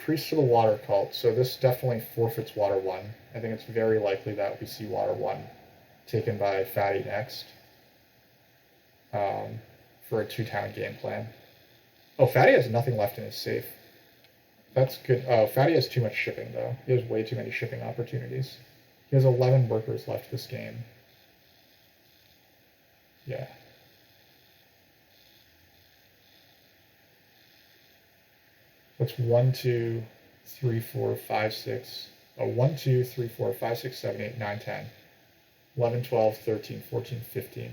Priest of the Water Cult. So this definitely forfeits Water 1. I think it's very likely that we see Water 1 taken by Fatty next for a 2-town game plan. Oh, Fatty has nothing left in his safe. That's good. Oh, Fatty has too much shipping, though. He has way too many shipping opportunities. He has 11 workers left this game. Yeah. That's 1, 2, 3, 4, 5, 6. Oh, 1, 2, 3, 4, 5, 6, 7, 8, 9, 10. 11, 12, 13, 14, 15.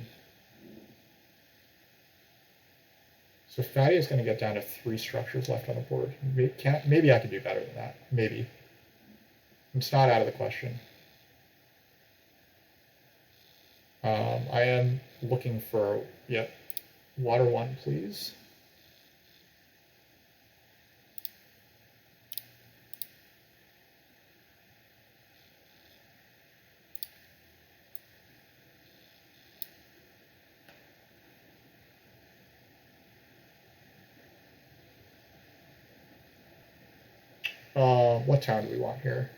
So Fatty is going to get down to 3 structures left on the board. Maybe I can do better than that. Maybe. It's not out of the question. I am looking for, yep, Water 1, please. What town do we want here?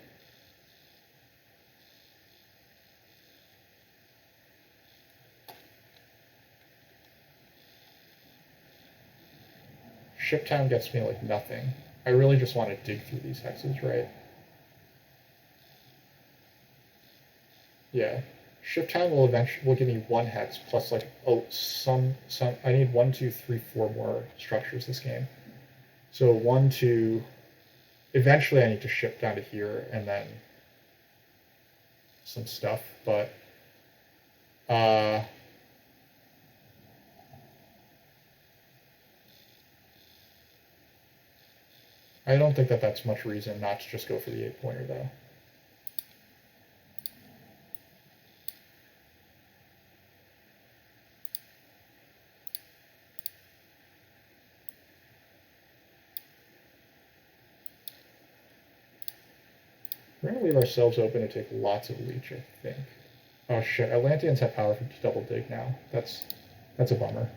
Ship town gets me like nothing. I really just want to dig through these hexes, right? Yeah. Ship town will eventually give me 1 hex plus like some I need 1, 2, 3, 4 more structures this game. So 1, 2. Eventually I need to ship down to here and then some stuff, but I don't think that that's much reason not to just go for the 8-pointer though. We're going to leave ourselves open to take lots of leech, I think. Oh shit, Atlanteans have power for double dig now. That's a bummer.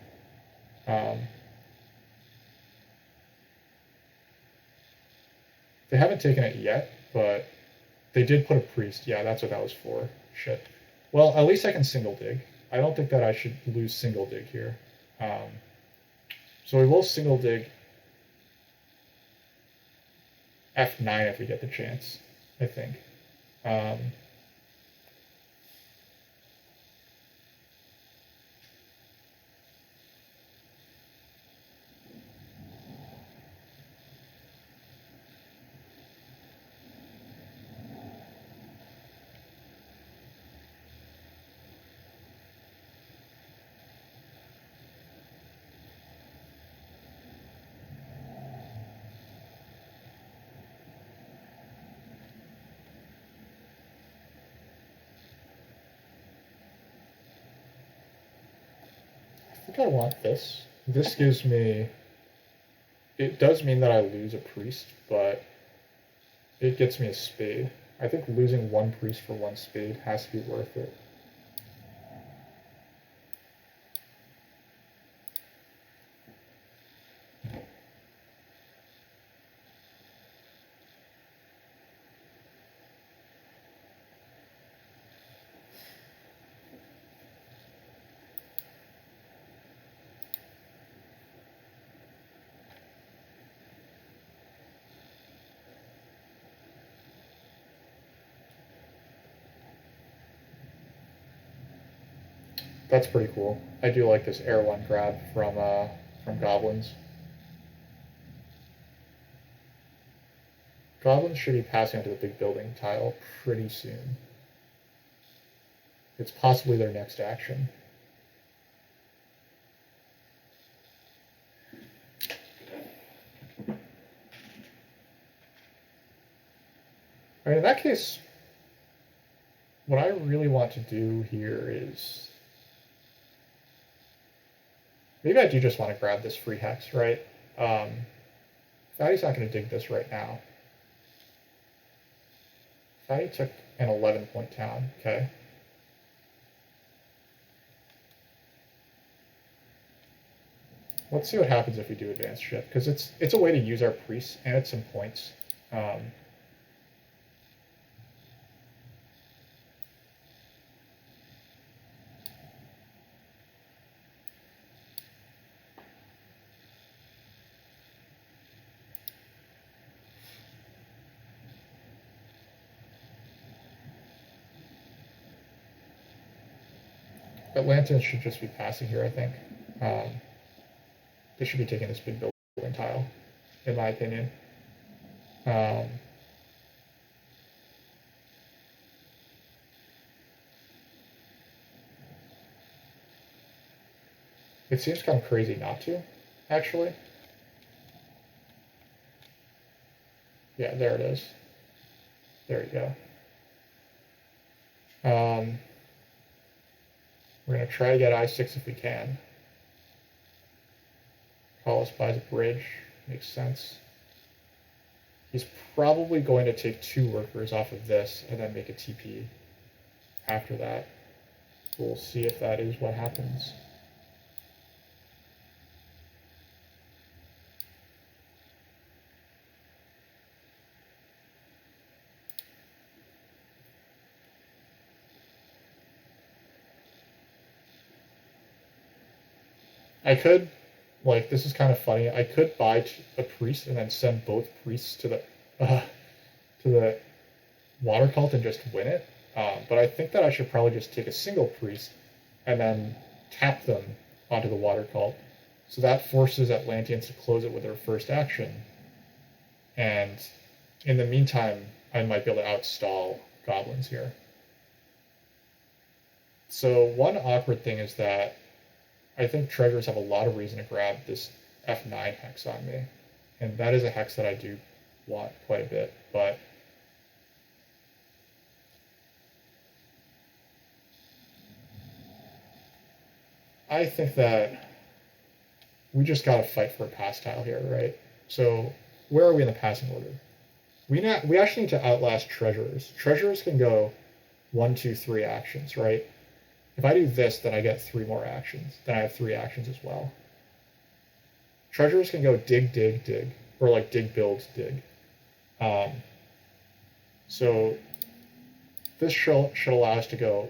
They haven't taken it yet, but they did put a priest. Yeah, that's what that was for. Shit. Well, at least I can single dig. I don't think that I should lose single dig here. So we will single dig F9 if we get the chance, I think. think I want this. This gives me... It does mean that I lose a priest, but it gets me a spade. I think losing one priest for one spade has to be worth it. That's pretty cool. I do like this air one grab from goblins. Goblins should be passing onto the big building tile pretty soon. It's possibly their next action. I mean, in that case, what I really want to do here is... Maybe I do just want to grab this free hex, right? Fatty's not going to dig this right now. Fatty took an 11-point town, okay. Let's see what happens if we do advanced shift, because it's a way to use our priests, and it's some points. Atlanteans should just be passing here, I think. They should be taking this big building tile, in my opinion. It seems kind of crazy not to, actually. Yeah, there it is. There you go. We're going to try to get I6 if we can. Collis buys a bridge. Makes sense. He's probably going to take 2 workers off of this and then make a TP after that. We'll see if that is what happens. I could, like, this is kind of funny. I could buy a priest and then send both priests to the water cult and just win it. But I think that I should probably just take a single priest and then tap them onto the water cult. So that forces Atlanteans to close it with their first action. And in the meantime, I might be able to outstall goblins here. So one awkward thing is that I think treasures have a lot of reason to grab this F9 hex on me. And that is a hex that I do want quite a bit, but I think that we just got to fight for a pass tile here, right? So where are we in the passing order? We actually need to outlast treasurers. Treasurers can go 1, 2, 3 actions, right? If I do this, then I get 3 more actions. Then I have 3 actions as well. Treasurers can go dig, dig, dig, or like dig, build, dig. So this should allow us to go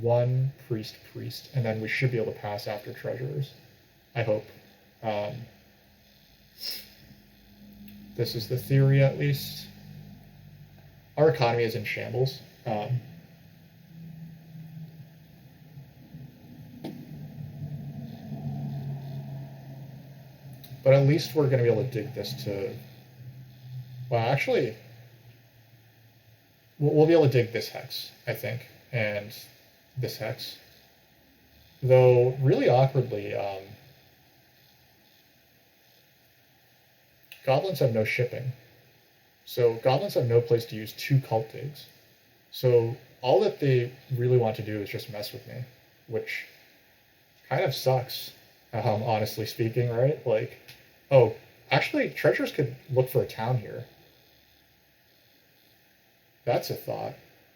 1 priest, priest, and then we should be able to pass after treasurers. I hope. This is the theory, at least. Our economy is in shambles. But at least we're going to be able to dig this to... Well, actually, we'll be able to dig this hex, I think, and this hex. Though, really awkwardly, goblins have no shipping. So goblins have no place to use 2 cult digs. So all that they really want to do is just mess with me, which kind of sucks. honestly speaking, right? Like, oh, actually, treasures could look for a town here. That's a thought.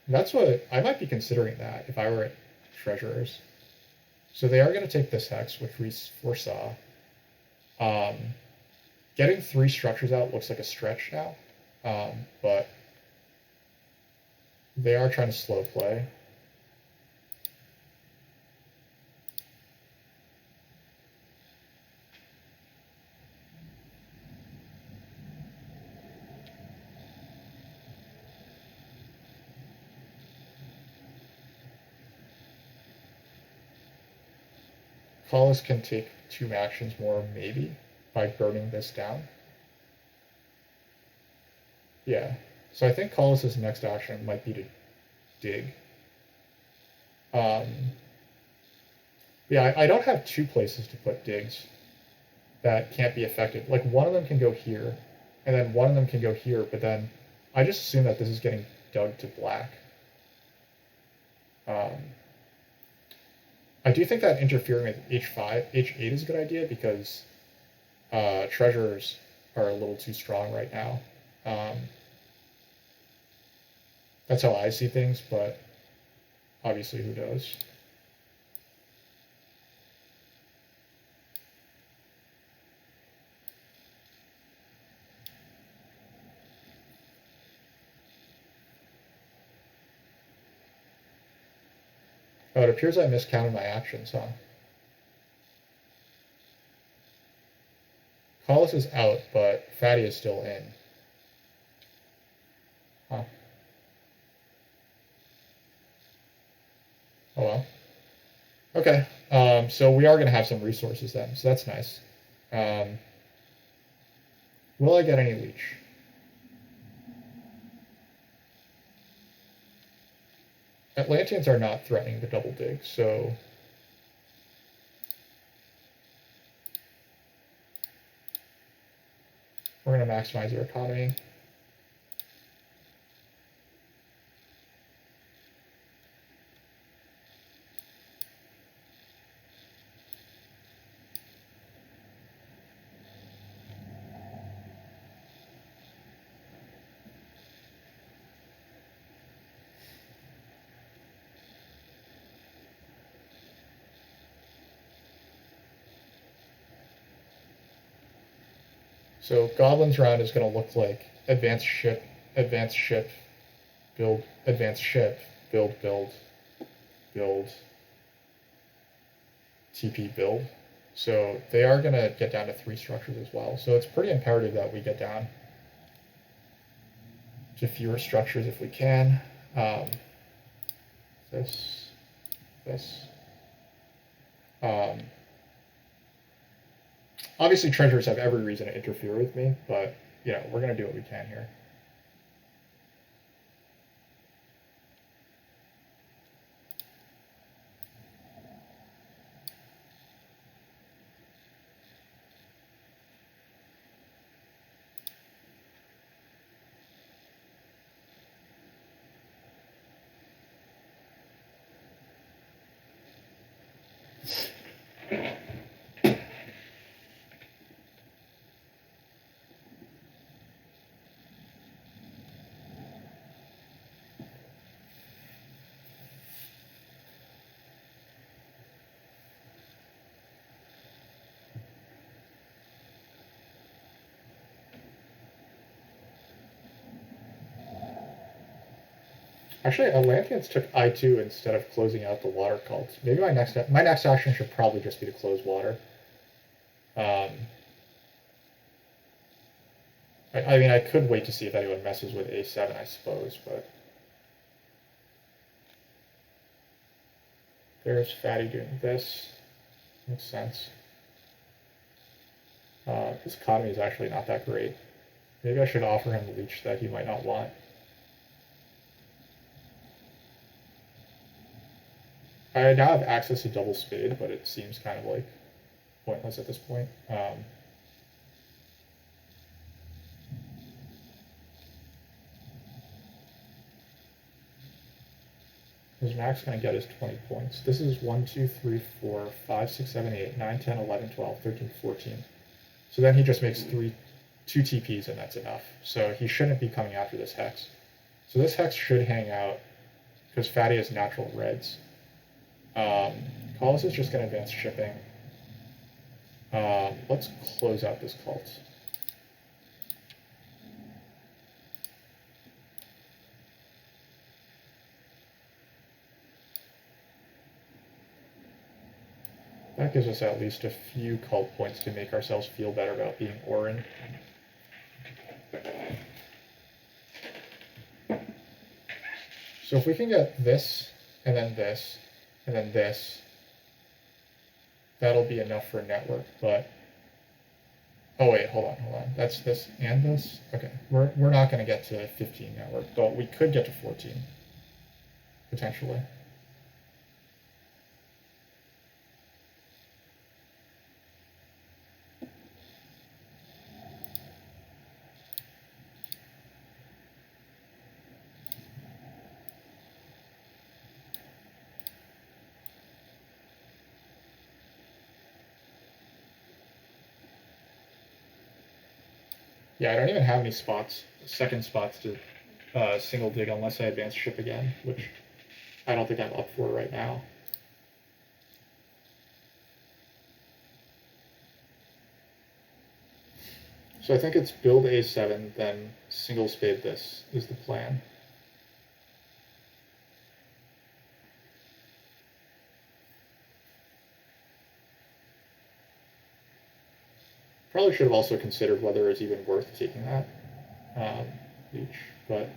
That's what I might be considering that if I were at treasurers. So they are going to take this hex, which we foresaw. Um, Getting 3 structures out looks like a stretch now, but they are trying to slow play. Collis can take 2 actions more, maybe, by burning this down. Yeah. So I think Collis's next action might be to dig. Yeah, I don't have 2 places to put digs that can't be affected. Like, one of them can go here, and then one of them can go here, but then I just assume that this is getting dug to black. I do think that interfering with H8 is a good idea because treasures are a little too strong right now. That's how I see things, but obviously who knows? Oh, it appears I miscounted my actions, huh? Collis is out, but Fatty is still in. Huh. Oh well. Okay, so we are going to have some resources then, so that's nice. Will I get any leech? Atlanteans are not threatening the double dig, so we're going to maximize our economy. So Goblins round is going to look like advanced ship, build, advanced ship, build, build, TP build. So they are going to get down to 3 structures as well. So it's pretty imperative that we get down to fewer structures if we can. This. Obviously, treasurers have every reason to interfere with me, but we're going to do what we can here. Actually, Atlanteans took I2 instead of closing out the water cult. Maybe my next action should probably just be to close water. I mean, I could wait to see if anyone messes with A7, I suppose, but there's Fatty doing this. Makes sense. His economy is actually not that great. Maybe I should offer him the leech that he might not want. I now have access to double spade, but it seems kind of like pointless at this point. his max going to get is 20 points. This is 1, 2, 3, 4, 5, 6, 7, 8, 9, 10, 11, 12, 13, 14. So then he just makes 2 TPs and that's enough. So he shouldn't be coming after this Hex. So this Hex should hang out because Fatty has natural reds. Collis is just going to advance shipping. Let's close out this cult. That gives us at least a few cult points to make ourselves feel better about being auren. So if we can get this, and then this, and then this, that'll be enough for a network, but... Oh wait, hold on. That's this and this? Okay, we're not going to get to 15 network, but we could get to 14, potentially. Yeah, I don't even have any second spots to single dig unless I advance ship again, which I don't think I'm up for right now. So I think it's build A7, then single spade this is the plan. Probably should have also considered whether it's even worth taking that leech, but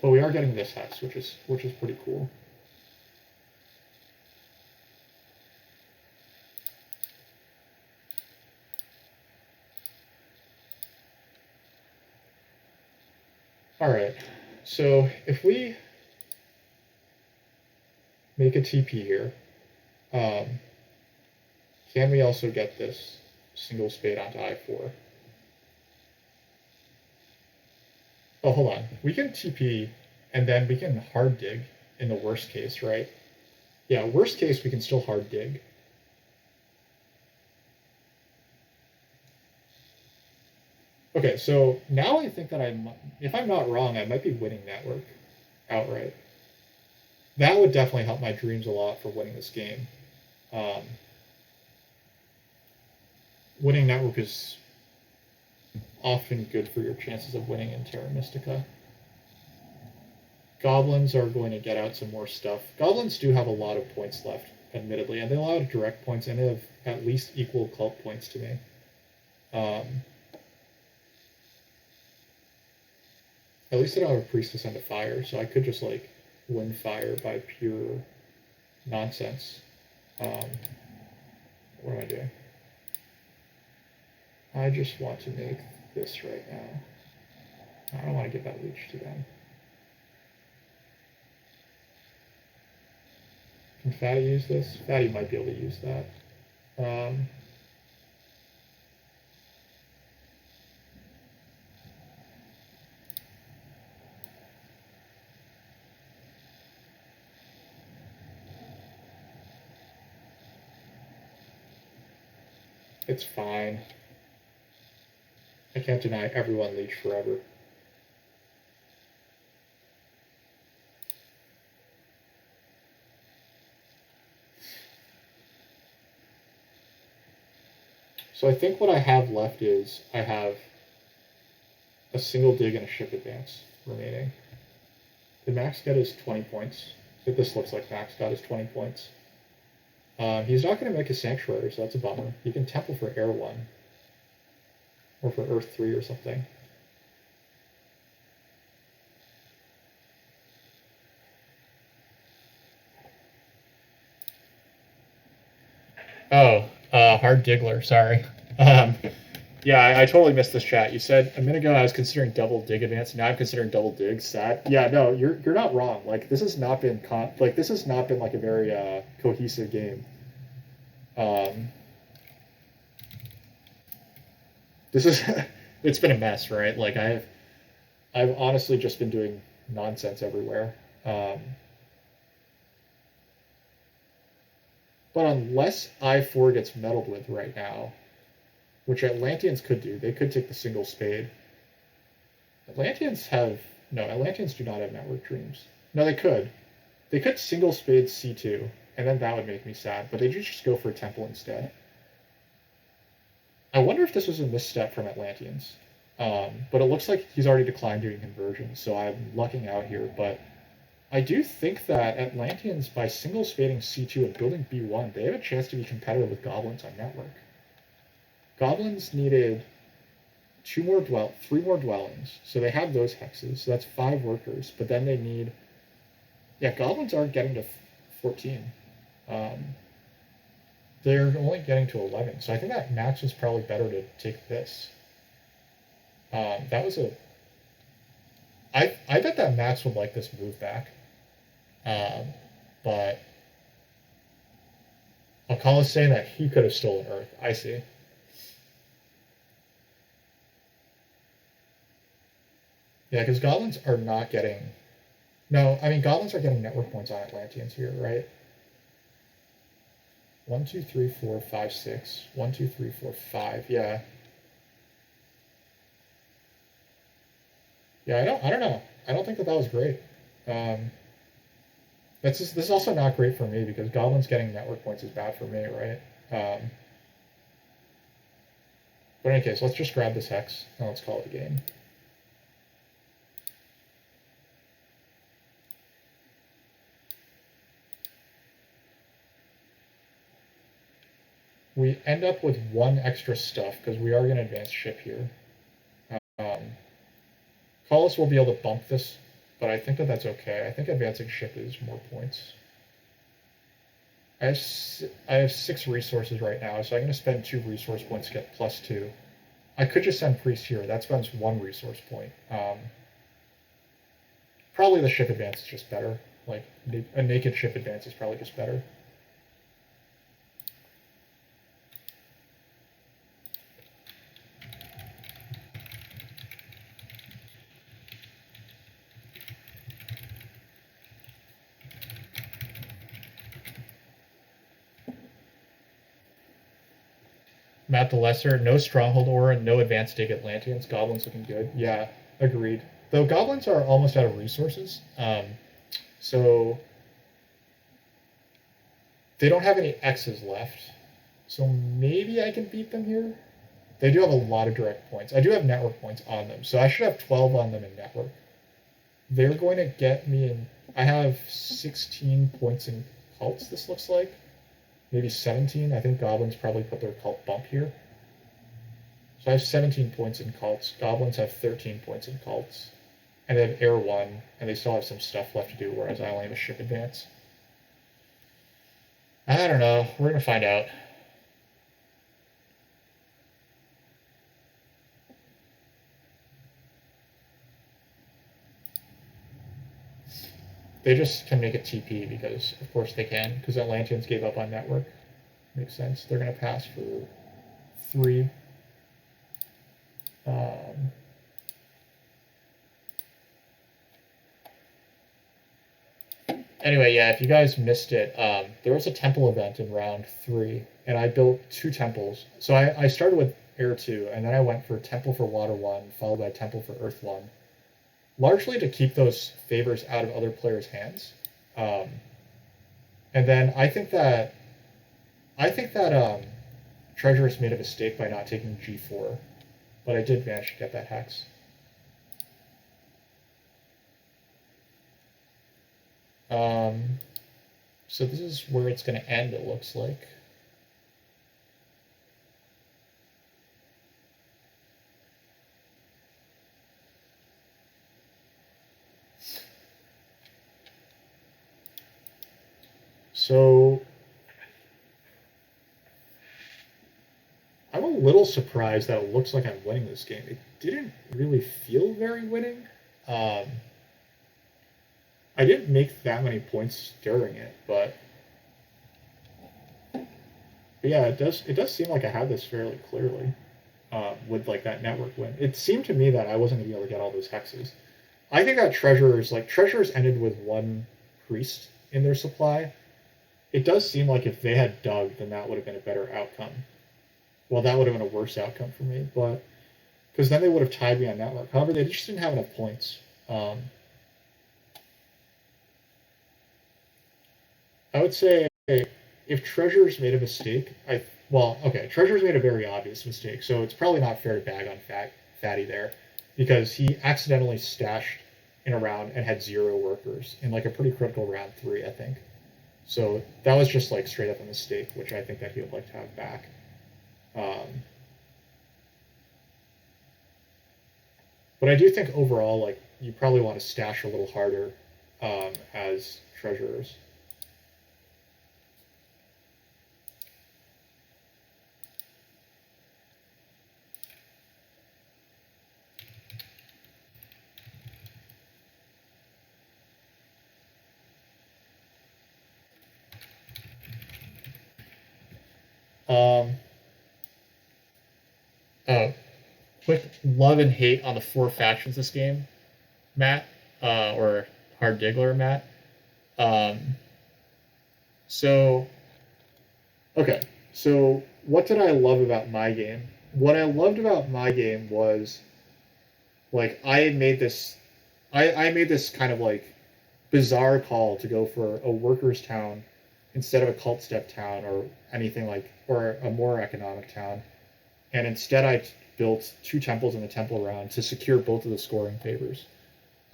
we are getting this hex, which is pretty cool. All right, so if we make a TP here, can we also get this single spade onto I4? Oh, hold on. We can TP, and then we can hard dig in the worst case, right? Yeah, worst case, we can still hard dig. Okay, so now I think that if I'm not wrong, I might be winning network outright. That would definitely help my dreams a lot for winning this game. Winning network is often good for your chances of winning in Terra Mystica. Goblins are going to get out some more stuff. Goblins do have a lot of points left, admittedly, and they have a lot of direct points, and they have at least equal cult points to me. At least I don't have a priestess into fire, so I could just like win fire by pure nonsense. What am I doing? I just want to make this right now. I don't want to give that leech to them. Can Fatty use this? Fatty might be able to use that. It's fine. I can't deny everyone leech forever. So I think what I have left is I have a single dig and a ship advance remaining. The max get is 20 points. If this looks like max got is 20 points. He's not going to make a sanctuary, so that's a bummer. He can temple for air 1. Or for earth 3 or something. Oh, hard diggler, sorry. Yeah, I totally missed this chat. You said a minute ago I was considering double dig advance. Now I'm considering double dig. Sad. Yeah, no, you're not wrong. Like this has not been this has not been like a very cohesive game. Um, this is it's been a mess, right? Like I've honestly just been doing nonsense everywhere. Um, but unless I4 gets meddled with right now, which Atlanteans could do, they could take the single spade. Atlanteans have no. Atlanteans do not have network dreams. No, they could. They could single spade C2, and then that would make me sad. But they just go for a temple instead. I wonder if this was a misstep from Atlanteans. But it looks like he's already declined doing conversions, so I'm lucking out here. But I do think that Atlanteans, by single spading C2 and building B1, they have a chance to be competitive with goblins on network. Goblins needed three more dwellings, so they have those hexes. So that's 5 workers. But then they need, yeah, goblins aren't getting to 14. They're only getting to 11. So I think that max was probably better to take this. That was a. I bet that Max would like this move back. But Alcala is saying that he could have stolen Earth. I see. Yeah, because goblins are not getting. No, I mean goblins are getting network points on Atlanteans here, right? 1, 2, 3, 4, 5, 6. 1, 2, 3, 4, 5. Yeah. Yeah, I don't know. I don't think that was great. This is also not great for me because goblins getting network points is bad for me, right? But in any case, let's just grab this hex and let's call it a game. We end up with 1 extra stuff because we are going to advance ship here. Collis will be able to bump this, but I think that that's okay. I think advancing ship is more points. I have 6 resources right now, so I'm going to spend 2 resource points to get +2. I could just send priest here. That spends 1 resource point. Probably the ship advance is just better. Like a naked ship advance is probably just better. Matt the Lesser, no Stronghold Aura, no Advanced Dig Atlanteans. Goblins looking good. Yeah, agreed. Though goblins are almost out of resources. So they don't have any X's left. So maybe I can beat them here. They do have a lot of direct points. I do have network points on them. So I should have 12 on them in network. They're going to get me in. I have 16 points in cults, this looks like. Maybe 17. I think goblins probably put their cult bump here. So I have 17 points in cults. Goblins have 13 points in cults. And they have air 1, and they still have some stuff left to do, whereas I only have a ship advance. I don't know. We're going to find out. They just can make it TP because, of course, they can, because Atlanteans gave up on network. Makes sense. They're going to pass for 3. Anyway, yeah, if you guys missed it, there was a temple event in round 3, and I built 2 temples. So I started with air 2, and then I went for temple for water 1, followed by temple for earth 1. Largely to keep those favors out of other players' hands. And then I think that Treacherous made a mistake by not taking G4, but I did manage to get that hex. So this is where it's going to end, it looks like. So I'm a little surprised that it looks like I'm winning this game. It didn't really feel very winning. Um, I didn't make that many points during it, but yeah, it does seem like I had this fairly clearly with like that network win. It seemed to me that I wasn't gonna be able to get all those hexes. I think that treasures ended with one priest in their supply. It does seem like if they had dug, then that would have been a better outcome. Well, that would have been a worse outcome for me, but because then they would have tied me on network. However, they just didn't have enough points. I would say if Treasures made a mistake, Treasures made a very obvious mistake, so it's probably not fair to bag on Fatty there, because he accidentally stashed in a round and had 0 workers in like a pretty critical round 3, I think. So that was just like straight up a mistake, which I think that he would like to have back. But I do think overall, like, you probably want to stash a little harder as treasurers. Oh, quick love and hate on the 4 factions this game, Matt, or Hard Diggler, Matt. So what did I love about my game? What I loved about my game was like I made this kind of like bizarre call to go for a workers town instead of a cult step town or anything like, or a more economic town. And instead I built 2 temples in the temple round to secure both of the scoring favors.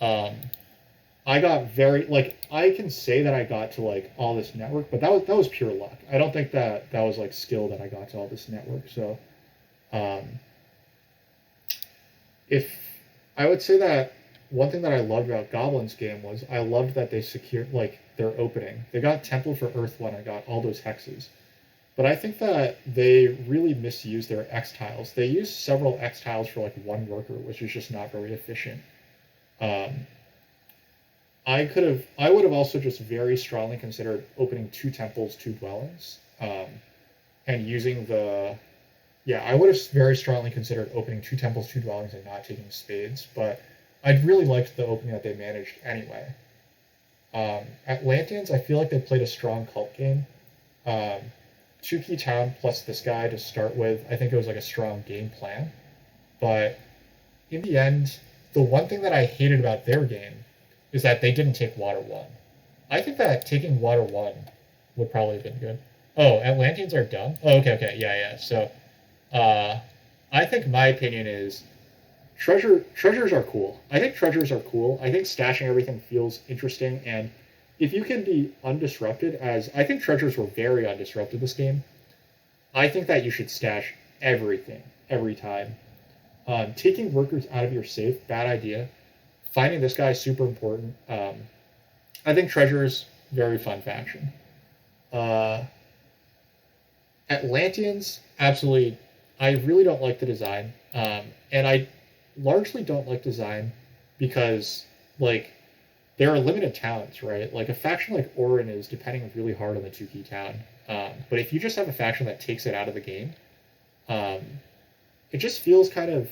I got very, like, I can say that I got to like all this network, but that was pure luck. I don't think that was like skill that I got to all this network. So if I would say that one thing that I loved about Goblin's game was I loved that they secured like their opening. They got Temple for Earth 1 and got all those hexes. But I think that they really misused their X tiles. They used several X tiles for like 1 worker, which is just not very efficient. I would have also just very strongly considered opening 2 temples, 2 dwellings, and using I would have very strongly considered opening 2 temples, 2 dwellings, and not taking spades. But I'd really liked the opening that they managed anyway. Atlanteans, I feel like they played a strong cult game. 2 key town plus this guy to start with. I think it was like a strong game plan. But in the end, the one thing that I hated about their game is that they didn't take Water 1. I think that taking Water 1 would probably have been good. Oh, Atlanteans are done? Oh, okay, yeah. So, I think my opinion is treasures are cool. I think treasures are cool. I think stashing everything feels interesting, and if you can be undisrupted, as I think treasures were very undisrupted this game, I think that you should stash everything every time. Taking workers out of your safe, bad idea. Finding this guy, super important. I think treasures, very fun faction. Atlanteans, absolutely. I really don't like the design, and I largely don't like design because, like, there are limited towns, right? Like a faction like Auren is depending really hard on the 2 key town. But if you just have a faction that takes it out of the game, it just feels kind of.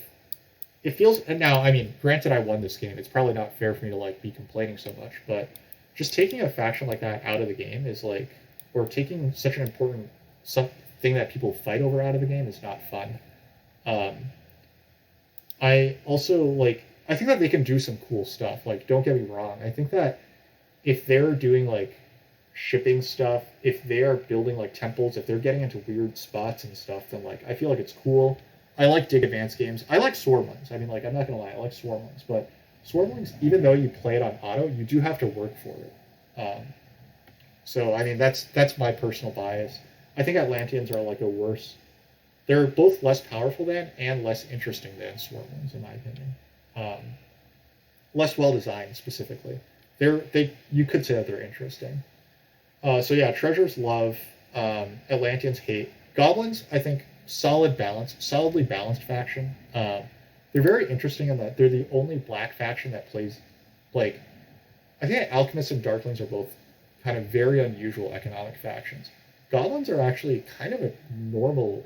It feels, and now, I mean, granted, I won this game. It's probably not fair for me to like be complaining so much, but just taking a faction like that out of the game is like, or taking such an important something that people fight over out of the game is not fun. I also like. I think that they can do some cool stuff. Like, don't get me wrong. I think that if they're doing like shipping stuff, if they are building like temples, if they're getting into weird spots and stuff, then like I feel like it's cool. I like Dig Advance games. I like Swarmlings. I mean, like, I'm not gonna lie, I like Swarmlings, but Swarmlings, even though you play it on auto, you do have to work for it. So I mean, that's my personal bias. I think Atlanteans are like a worse. They're both less powerful than and less interesting than Swarmlings, in my opinion. Less well designed specifically. You could say that they're interesting. So yeah, treasures love. Atlanteans hate. Goblins, I think solidly balanced faction. They're very interesting in that they're the only black faction that plays like I think alchemists and darklings are both kind of very unusual economic factions. Goblins are actually kind of a normal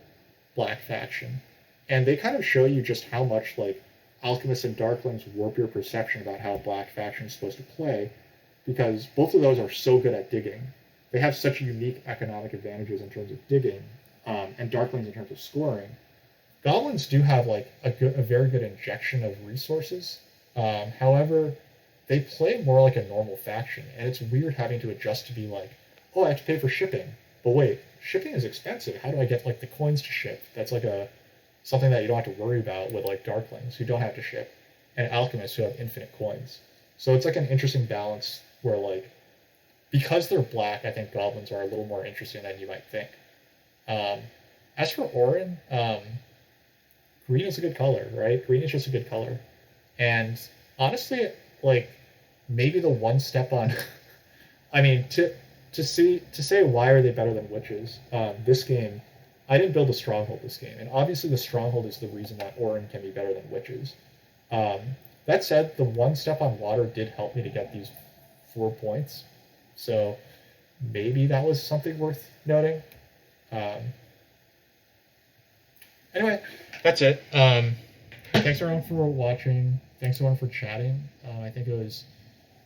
black faction, and they kind of show you just how much like alchemists and darklings warp your perception about how a black faction is supposed to play, because both of those are so good at digging. They have such unique economic advantages in terms of digging, and darklings in terms of scoring. Goblins do have like a very good injection of resources. However, they play more like a normal faction, and it's weird having to adjust to be like, oh, I have to pay for shipping. But wait, shipping is expensive. How do I get like the coins to ship? That's like a something that you don't have to worry about with like darklings who don't have to ship, and alchemists who have infinite coins. So it's like an interesting balance where like because they're black, I think goblins are a little more interesting than you might think. Um, as for auren, green is a good color, right? Green is just a good color, and honestly, like maybe the one step on, I mean, to say why are they better than witches? This game, I didn't build a stronghold this game, and obviously the stronghold is the reason that auren can be better than witches. Um, that said, the one step on water did help me to get these 4 points, so maybe that was something worth noting. Um, anyway, that's it. Thanks everyone for watching. Thanks everyone for chatting. I think it was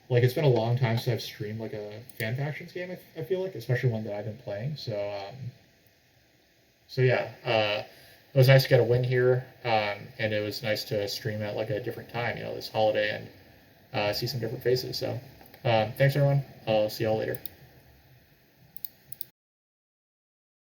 like it's been a long time since I've streamed like a fan factions game. I feel like, especially one that I've been playing. So yeah, it was nice to get a win here, and it was nice to stream at like a different time, this holiday, and see some different faces. So thanks everyone. I'll see y'all later.